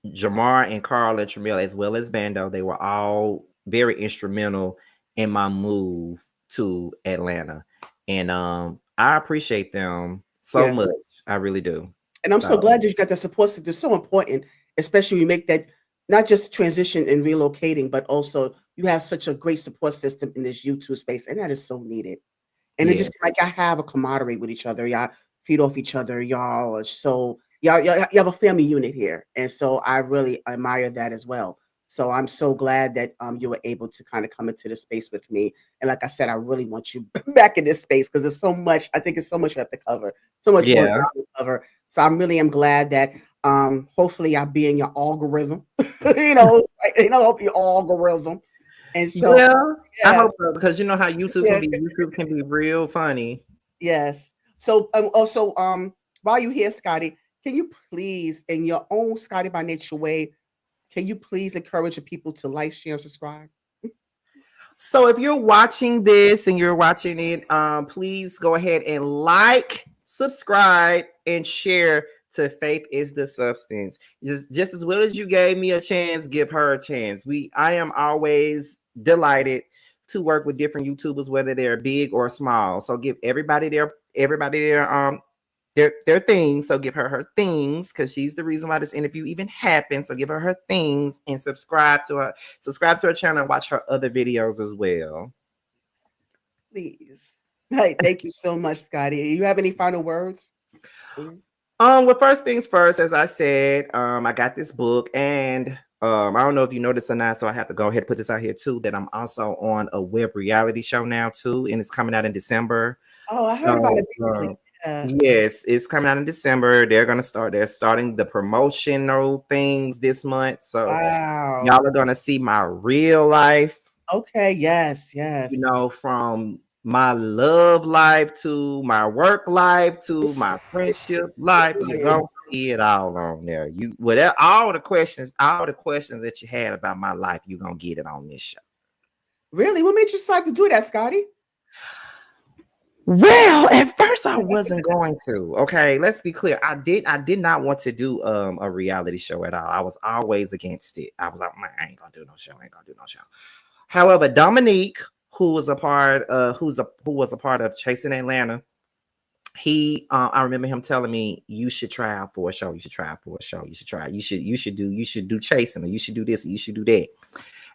Jamar and Carl and Tremel, as well as Bando, they were all very instrumental in my move to Atlanta. And I appreciate them so Yes. much. I really do. And I'm so So glad that you got that support system. It's so important, especially when you make that not just transition and relocating, but also you have such a great support system in this YouTube space, and that is so needed. And it Yeah. just like y'all have a camaraderie with each other. Y'all feed off each other. Y'all are so you have a family unit here, and so I really admire that as well. So I'm so glad that you were able to kind of come into this space with me. And like I said, I really want you back in this space because there's so much. I think it's so much we have to cover, so much more Yeah. ground to cover. So I really am glad that hopefully I'll be in your algorithm. Help your algorithm. And so Yeah. I yeah, hope so because you know how YouTube can yeah. be. YouTube can be real funny. Yes. So, also, while you're here, Scotty, can you please, in your own Scotty by Nature way, can you please encourage the people to like, share, and subscribe? So if you're watching this and you're watching it, please go ahead and like, subscribe, and share to Faith is the Substance. Just as well as you gave me a chance, give her a chance. I am always delighted to work with different YouTubers, whether they're big or small. So give everybody their things. So give her things because she's the reason why this interview even happened. So give her things and subscribe to her channel and watch her other videos as well. Please. Hey, thank you so much, Scotty. You have any final words? Mhm. Well, first things first, as I said, I got this book, and I don't know if you noticed or not, so I have to go ahead and put this out here too. That I'm also on a web reality show now too, and it's coming out in December. Oh, I heard about So it briefly. Yeah. yes, it's coming out in December. They're starting the promotional things this month. So Wow. y'all are gonna see my real life, Okay. Yes. Yes. from my love life to my work life to my friendship life. You're gonna see it all on there. Whatever all the questions that you had about my life, you're gonna get it on this show. Really? What made you decide to do that, Scotty? Well, at first I wasn't going to. Okay, let's be clear. I did not want to do a reality show at all. I was always against it. I was like, man, I ain't gonna do no show. I ain't gonna do no show. However, Dominique, who was a part of Chasing Atlanta, I remember him telling me, you should try out for a show. You should try out for a show. You should do Chasing, or you should do this, or you should do that.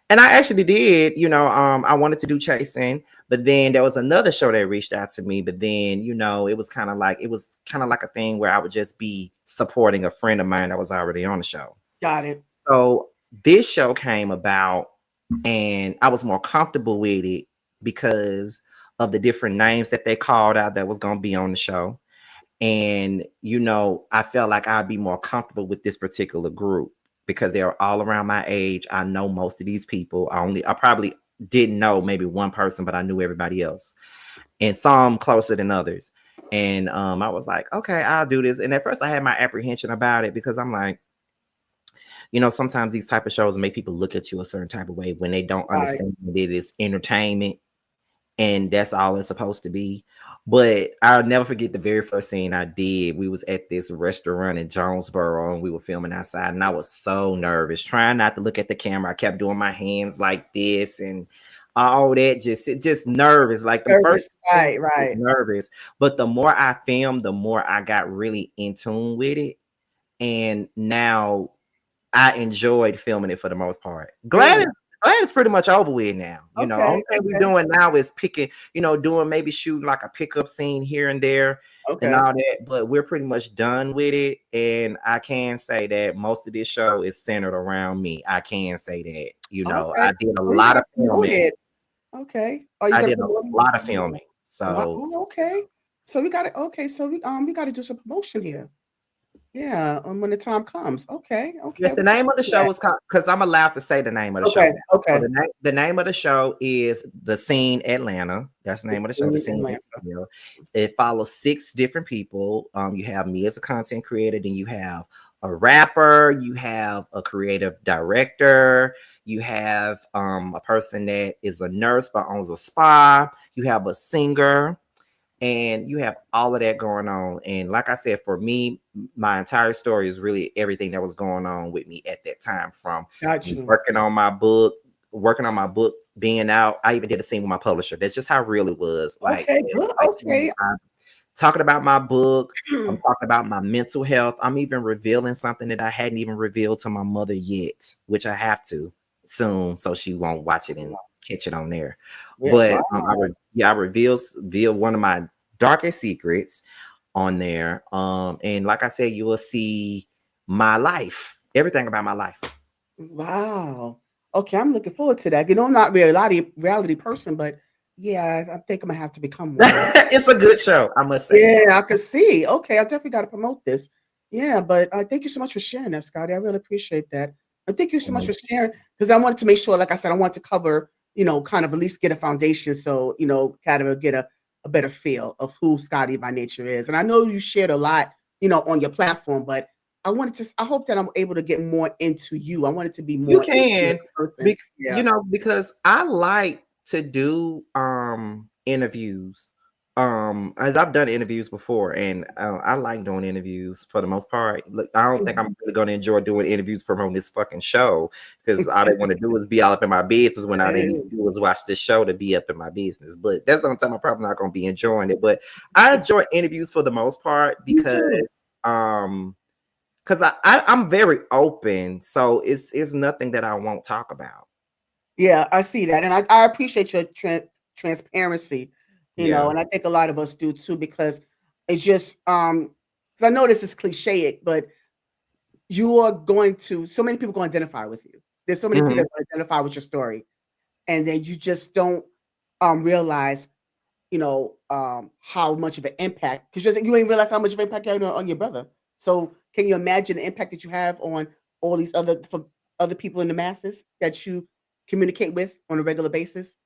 And I actually did, I wanted to do Chasing, but then there was another show that reached out to me. But then, it was kind of like a thing where I would just be supporting a friend of mine that was already on the show. Got it. So this show came about, and I was more comfortable with it because of the different names that they called out that was going to be on the show. And, I felt like I'd be more comfortable with this particular group because they're all around my age. I know most of these people. I probably didn't know maybe one person, but I knew everybody else, and some closer than others. And I was like, okay, I'll do this. And at first I had my apprehension about it because I'm like, sometimes these type of shows make people look at you a certain type of way when they don't Right. understand that it is entertainment and that's all it's supposed to be. But I'll never forget the very first scene I did. We was at this restaurant in Jonesboro and we were filming outside, and I was so nervous, trying not to look at the camera. I kept doing my hands like this and all that, just nervous. Like the first Nervous. scenes, Right. I was Right. nervous. But the more I filmed, the more I got really in tune with it. And now I enjoyed filming it for the most part. Glad Good. it's glad it's pretty much over with now. Okay. Only thing we're Okay. doing now is picking, doing maybe shooting like a pickup scene here and there and Okay. all that. But we're pretty much done with it. And I can say that most of this show is centered around me. I can say that. Okay. I did a So you lot got of filming. promoted. Okay. Are you I gonna did a promote lot of it? filming. Wow. So Okay. So we got it. Okay. So we got to do some promotion here. Yeah. When the time comes. Okay. Okay. yes, the We can name of the do that. show is because I'm allowed to say the name of the show Okay. now. So Okay. the name of the show is The Scene Atlanta. That's the The name of the show, The scene in Scene Atlanta. Atlanta. It follows 6 different people. You have me as a content creator, then you have a rapper, you have a creative director, you have a person that is a nurse but owns a spa, you have a singer, and you have all of that going on. And like I said, for me, my entire story is really everything that was going on with me at that time, from Got me you. working on my book being out. I even did a scene with my publisher. That's just how real it was. Like, Okay. Good. like Okay. talking about my book. I'm talking about my mental health. I'm even revealing something that I hadn't even revealed to my mother yet, which I have to soon, so she won't watch it and catch it on there. Yeah, But wow. I reveal one of my darkest secrets on there. And like I said, you will see my life, everything about my life. Wow. Okay, I'm looking forward to that. You know, I'm not really a reality person, but yeah, I think I'm gonna have to become one. It's a good show, I must say. Yeah, I could see. Okay, I definitely got to promote this. Yeah, but thank you so much for sharing that, Scotty. I really appreciate that. And thank you so much for sharing because I wanted to make sure, like I said, I wanted to cover, kind of at least get a foundation so, kind of get a better feel of who Scotty by nature is. And I know you shared a lot, on your platform, but I hope that I'm able to get more into you. I want it to be You more into you as can, a person. Yeah. because I like to do interviews. As I've done interviews before, and I like doing interviews for the most part. Look, I don't think I'm Mhm. really going to enjoy doing interviews promoting this fucking show because all they want to do is be all up in my business when all they need to do is watch this show to be up in my business. But that's the only time I'm probably not going to be enjoying it. But I enjoy interviews for the most part Me too. um because I'm very open, so it's nothing that I won't talk about. Yeah, I see that, and I appreciate your transparency, Yeah. and I think a lot of us do too because it's just because I know this is cliche, but you are going to so many people going to identify with you. There's so many people Mhm. that going to identify with your story, and then you just don't realize how much of an impact because you ain't realize how much of an impact you had on your brother. So can you imagine the impact that you have on all these other people in the masses that you communicate with on a regular basis? So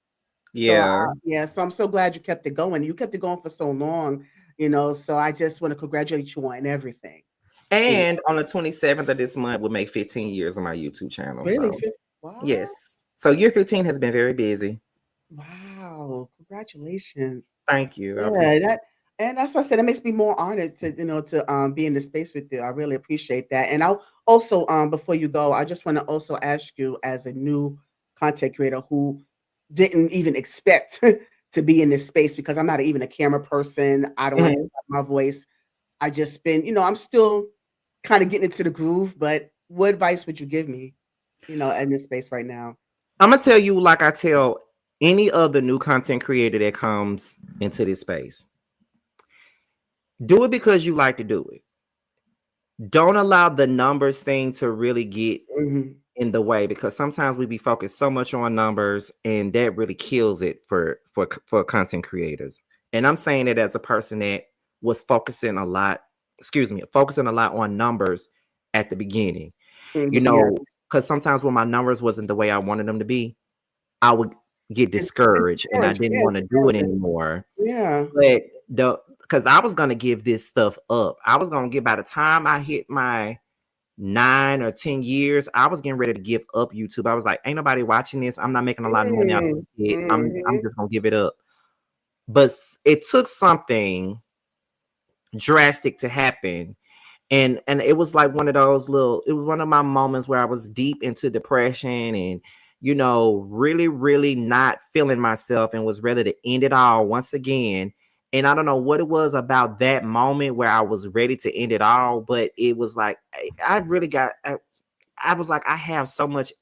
Yeah. yeah, so I'm so glad you kept it going. You kept it going for so long, so I just want to congratulate you on everything. You know, And on the 27th of this month, we'll make 15 years on my YouTube channel. really, So wow, yes. So year 15 has been very busy. wow, congratulations. Thank you. I Yeah, appreciate it. and that's why I said it makes me more honored to be in the space with you. I really appreciate that. And I'll also before you go, I just want to also ask you as a new content creator who didn't even expect to be in this space because I'm not even a camera person. I don't like to Mhm. have my voice. I just been, I'm still kind of getting into the groove, but what advice would you give me, in this space right now? I'm gonna tell you like I tell any other new content creator that comes into this space. Do it because you like to do it. Don't allow the numbers thing to really get Mhm. in the way because sometimes we be focused so much on numbers and that really kills it for content creators. And I'm saying it as a person that was focusing a lot on numbers at the beginning. You Mhm. Yes. know, because sometimes when my numbers wasn't the way I wanted them to be, I would get It's discouraged and I discouraging. didn't Yeah, want to do it discouraging. anymore. Yeah. But the because I was gonna give this stuff up. I was gonna get by the time I hit my 9 or 10 years, I was getting ready to give up YouTube. I was like, ain't nobody watching this. I'm not making a lot of money off Mm. this shit. I'm Mhm. just gonna give it up. But it took something drastic to happen. And it was like one of those it was one of my moments where I was deep into depression and really, really not feeling myself and was ready to end it all once again. And I don't know what it was about that moment where I was ready to end it all, but it was like I really I was like, I have so much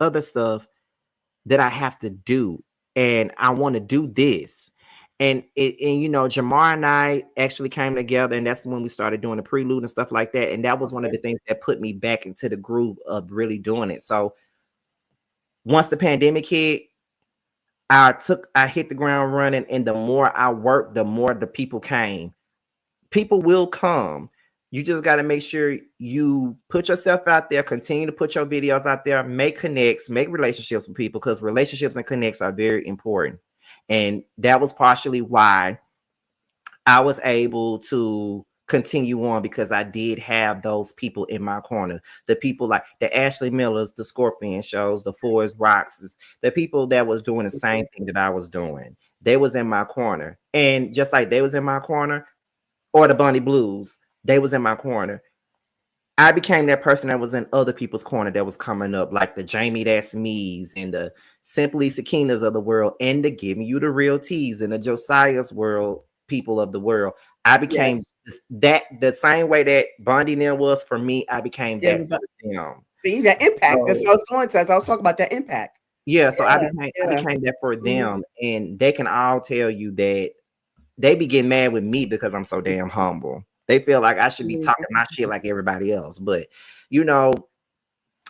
other stuff that I have to do, and I want to do this. And Jamar and I actually came together, and that's when we started doing the prelude and stuff like that. And that was one of Okay. the things that put me back into the groove of really doing it. So once the pandemic hit, I hit the ground running, and the more I worked, the more the people came. People will come. You just got to make sure you put yourself out there, continue to put your videos out there, make connects, make relationships with people because relationships and connects are very important. And that was partially why I was able to continue on because I did have those people in my corner. The people like the Ashley Millers, the Scorpion shows, the Forest Roxes, the people that was doing the same thing that I was doing. They was in my corner. And just like they was in my corner, or the Bunny Blues, they was in my corner. I became that person that was in other people's corner that was coming up, like the Jamie That's Me's and the Simply Sakinas of the world, and the Giving You the Real Teas and the Josiah's world people of the world. I became Yes. that the same way that Bondi Neal was for me. I became Yeah, that for them. see that impact. That's what So I was going to. I was talking about that impact. yeah, so Yeah, I yeah. became that for Mhm, them, and they can all tell you that they be getting mad with me because I'm so damn humble. They feel like I should be mhm. talking my shit like everybody else, but you know,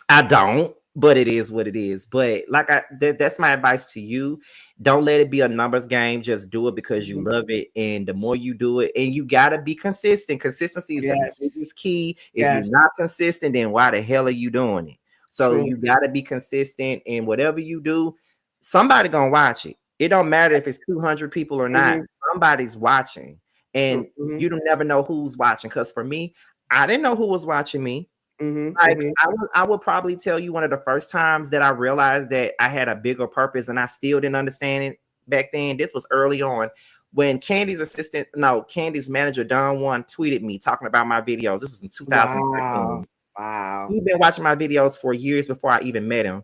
I don't, but it is what it is. But like that's my advice to you. Don't let it be a numbers game. Just do it because you Mhm. love it. And the more you do it, and you gotta be consistent. Consistency is the Yes, biggest key. If you're yes, not consistent, then why the hell are you doing it? So true. you gotta be consistent in whatever you do. Somebody gonna watch it. It don't matter if it's 200 people or not. Mhm, Somebody's watching. And mhm, you don't never know who's watching. Because for me, I didn't know who was watching me. mhm, Like mhm. I would probably tell you one of the first times that I realized that I had a bigger purpose and I still didn't understand it back then. This was early on when Candy's manager Don One tweeted me talking about my videos. This was in Wow, 2013. wow. He'd been watching my videos for years before I even met him.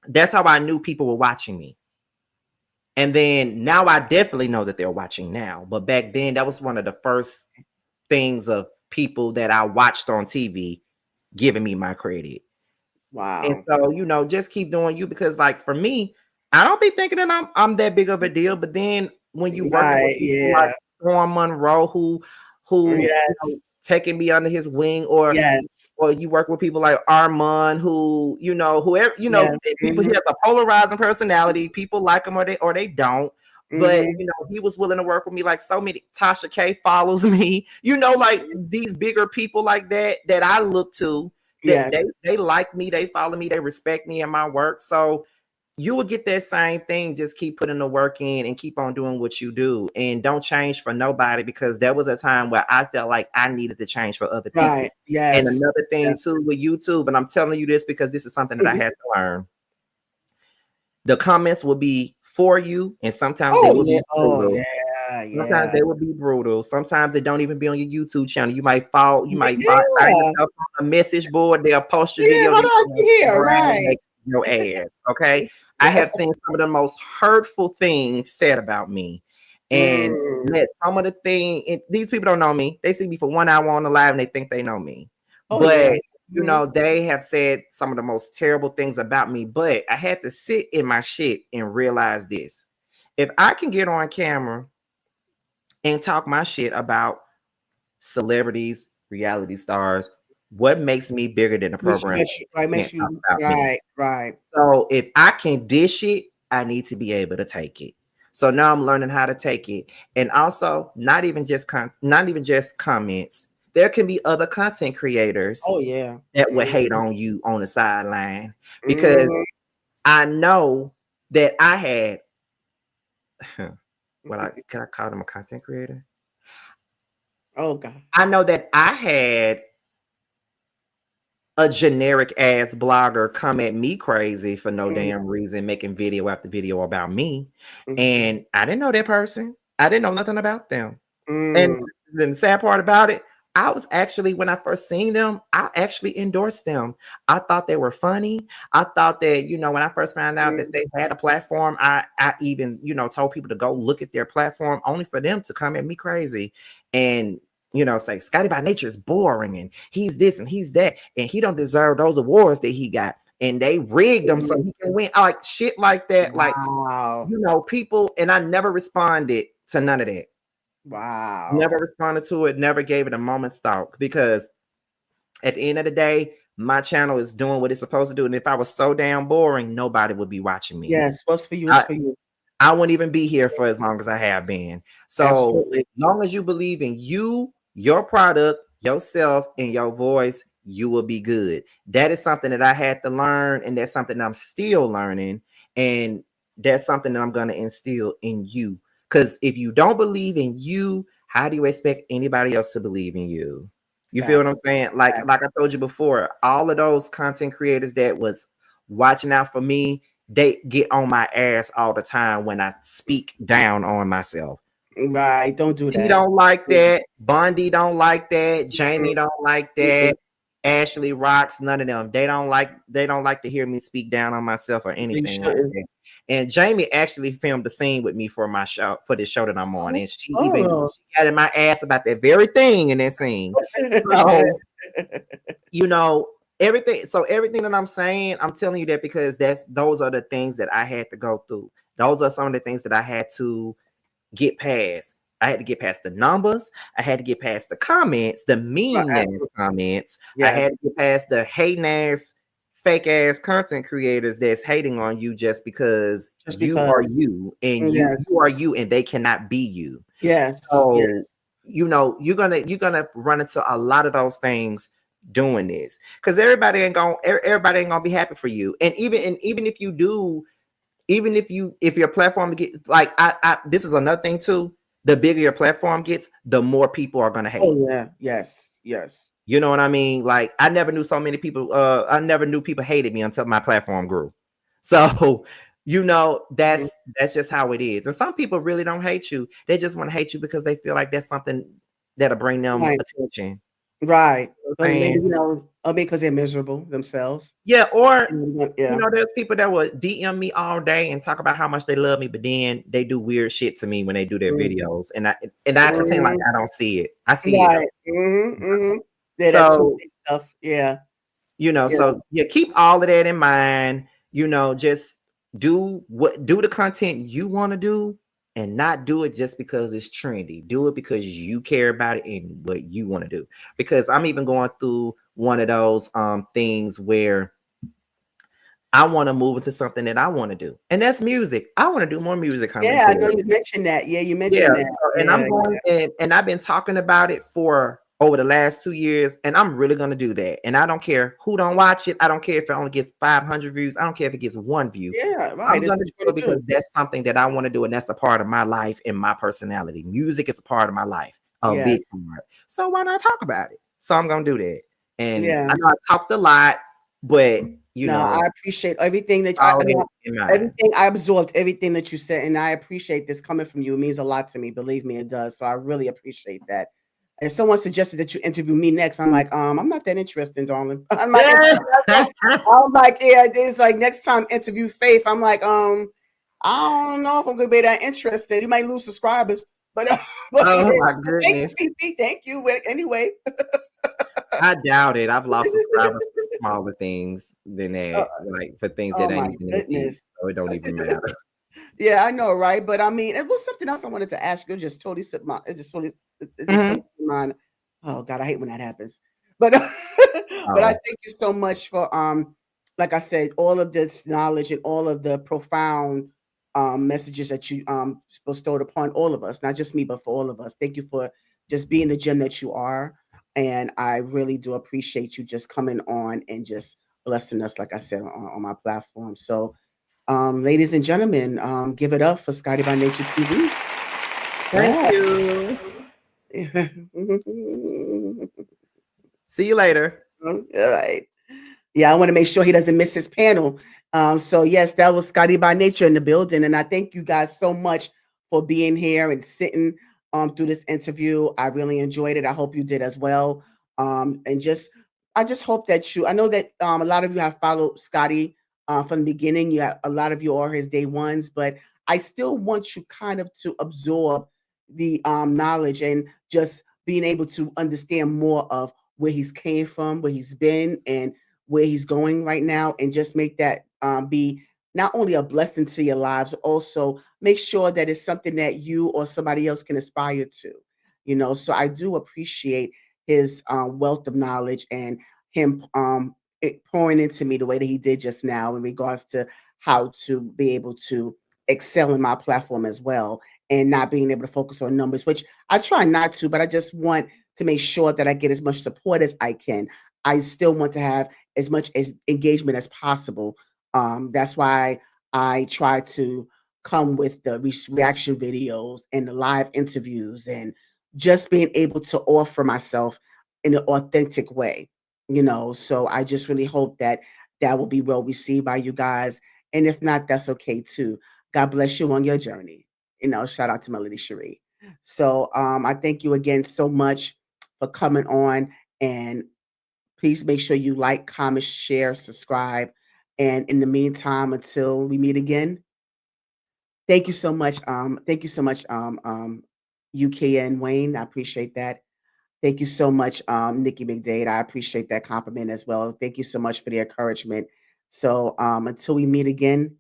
That's how I knew people were watching me. And then now I definitely know that they're watching now. But back then, that was one of the first things of people that I watched on TV giving me my credit. And Wow. so, just keep doing you because like for me, I don't be thinking that I'm that big of a deal. But then when you working with Right, people like yeah. Storm Monroe who Yes, taking me under his wing, or yes, you work with people like Armand who, whoever, yes. people, he Mhm, has a polarizing personality. People like him or they don't. But mhm. he was willing to work with me like so many. Tasha K follows me, like these bigger people like that I look to, that Yes, they like me, they follow me, they respect me and my work. So you will get that same thing. Just keep putting the work in and keep on doing what you do, and don't change for nobody, because there was a time where I felt like I needed to change for other right. people. And Yes, another thing yes. too with YouTube, and I'm telling you this because this is something that I Mhm. had to learn. The comments will be for you, and sometimes they Oh, will yeah. be Oh, brutal. yeah, Sometimes yeah. they will be brutal. Sometimes they don't even be on your YouTube channel. You might find Yeah. yourself on a message board. They'll post your Yeah, video. how They're do I gonna get here? drag Right. your ass. Okay. I Yeah. have seen some of the most hurtful things said about me. And Mm. that some of the these people don't know me. They see me for 1 hour on the live and they think they know me. Oh, yeah. But Mhm. they have said some of the most terrible things about me. But I had to sit in my shit and realize this. If I can get on camera and talk my shit about celebrities, reality stars, what makes me bigger than the program Makes you right, can't makes talk you about me? right, right. So if I can dish it, I need to be able to take it. So now I'm learning how to take it. And also, not even just comments. There can be other content creators Oh, yeah. that would Mhm, hate on you on the sideline, because mhm. I know that I had what I can I call them a content creator? Oh, God. I know that I had a generic ass blogger come at me crazy for no Mhm, damn reason, making video after video about me. mhm. And I didn't know that person. I didn't know nothing about them. And Mm. the sad part about it, I was actually, when I first seen them, I actually endorsed them. I thought they were funny. I thought that, when I first found out that Mm. they had a platform, I even, told people to go look at their platform only for them to come at me crazy. And say Scotty By Nature is boring and he's this and he's that, and he don't deserve those awards that he got. And they rigged them so Mhm. he can win. Like shit like that. Like, Wow. people, and I never responded to none of that. Never Wow. responded to it, never gave it a moment's thought, because at the end of the day, my channel is doing what it's supposed to do. And if I was so damn boring, nobody would be watching me. Yes, what's for you is I, for you. I wouldn't even be here for as long as I have been. So, Absolutely. long as you believe in you, your product, yourself, and your voice, you will be good. That is something that I had to learn, and that's something that I'm still learning. And that's something that I'm going to instill in you. Because if you don't believe in you, how do you expect anybody else to believe in you? You feel what I'm Facts, saying? Like I told you before, all of those content creators that was watching out for me, they get on my ass all the time when I speak down on myself. right, don't do He that. don't like Mm, that. Bondi don't like that. mm, Jamie don't like mm, that. Ashley Rocks, none of them. They don't like to hear me speak down on myself or you anything like shouldn't. that. And Jamie actually filmed the scene with me for my show, for this show that I'm on, Oh, and oh. she got in my ass about that very thing in that scene. So you know, everything. So everything that I'm saying, I'm telling you that because those are the things that I had to go through. Those are some of the things that I had to get past. I had to get past the numbers. I had to get past the comments, the Right, mean ass absolutely. comments. I Yes, had to get past the hating ass, fake ass content creators that's hating on you just because just you are because. you and Yes, you are you and they cannot be you. yes, So yes. you know you're gonna run into a lot of those things doing this because everybody ain't gonna be happy for you. And even if you do, even if your platform gets like I this is another thing too. The bigger your platform gets, the more people are gonna hate. Oh, yeah, yes, yes. You know what I mean? Like I never knew so many people. I never knew people hated me until my platform grew. So you know Mhm. that's just how it is. And some people really don't hate you. They just want to hate you because they feel like that's something that'll bring them Right, attention. right. You know what Or I'm maybe, saying? or because they're miserable themselves. Yeah, or you Yeah, know, there's people that would DM me all day and talk about how much they love me, but then they do weird shit to me when they do their mm, videos, and I pretend like mhm, I don't see it. I see it. right, mhm, mhm. Yeah, that So Tuesday stuff, yeah, yeah, so yeah, keep all of that in mind. Just do the content you want to do, and not do it just because it's trendy. Do it because you care about it and what you want to do. Because I'm even going through one of those things where I want to move into something that I want to do, and that's music. I want to do more music yeah, I know commentary. you mentioned that, yeah, you Yeah, mentioned that, so, and yeah, I'm going and I've been talking about it for over the last 2 years, and I'm really gonna do that. And I don't care who don't watch it. I don't care if it only gets 500 views. I don't care if it gets one view. yeah, right, I'm it's gonna what do you it wanna because do. that's something that I want to do, and that's a part of my life and my personality. Music is a part of my life, a big Yes, part. So why not talk about it? So I'm gonna do that. And I know I yes. talked a lot, but No, I appreciate everything that all that in mind. everything I absorbed everything that you said, and I appreciate this coming from you. It means a lot to me. Believe me, it does. So I really appreciate that. If someone suggested that you interview me next, I'm like, I'm not that interested, darling. I'm not Yeah. interested. I'm like, yeah, it's like next time interview Faith. I'm like, I don't know if I'm gonna be that interested. You might lose subscribers, but but Oh yeah. my But thank goodness. you, PP. Thank you. Well, anyway, I doubt it. I've lost subscribers for smaller things than uh, that, like for things oh that my ain't even that deep. goodness. So it don't even matter. Yeah, I know, right? But I mean, it was something else I wanted to ask you. It just totally slipped my. It just totally. It just Mhm. slipped my mind. Oh God, I hate when that happens. But but I Oh, thank you so much for like I said, all of this knowledge and all of the profound messages that you bestowed upon all of us, not just me, but for all of us. Thank you for just being the gem that you are, and I really do appreciate you just coming on and just blessing us, like I said, on my platform. So ladies and gentlemen, give it up for Scotty by Nature TV. thank Yeah. you. See you later. All right. Yeah, I want to make sure he doesn't miss his panel. So yes, that was Scotty by Nature in the building, and I thank you guys so much for being here and sitting through this interview. I really enjoyed it. I hope you did as well. And just I just hope that you. I know that a lot of you have followed Scotty from the beginning. You have, a lot of you are his day ones, but I still want you kind of to absorb the knowledge and just being able to understand more of where he's came from, where he's been, and where he's going right now, and just make that be not only a blessing to your lives, but also make sure that it's something that you or somebody else can aspire to. So I do appreciate his wealth of knowledge and him pouring into me the way that he did just now in regards to how to be able to excel in my platform as well, and not being able to focus on numbers, which I try not to, but I just want to make sure that I get as much support as I can. I still want to have as much as engagement as possible. That's why I try to come with the reaction videos and the live interviews, and just being able to offer myself in an authentic way. So I just really hope that that will be well received by you guys. And if not, that's okay too. God bless you on your journey. Shout out to Melody Cherie. So I thank you again so much for coming on, and please make sure you like, comment, share, subscribe. And in the meantime, until we meet again, Thank you so much. Thank you so much, UK and Wayne. I appreciate that. Thank you so much, Nikki McDade. I appreciate that compliment as well. Thank you so much for the encouragement. So until we meet again,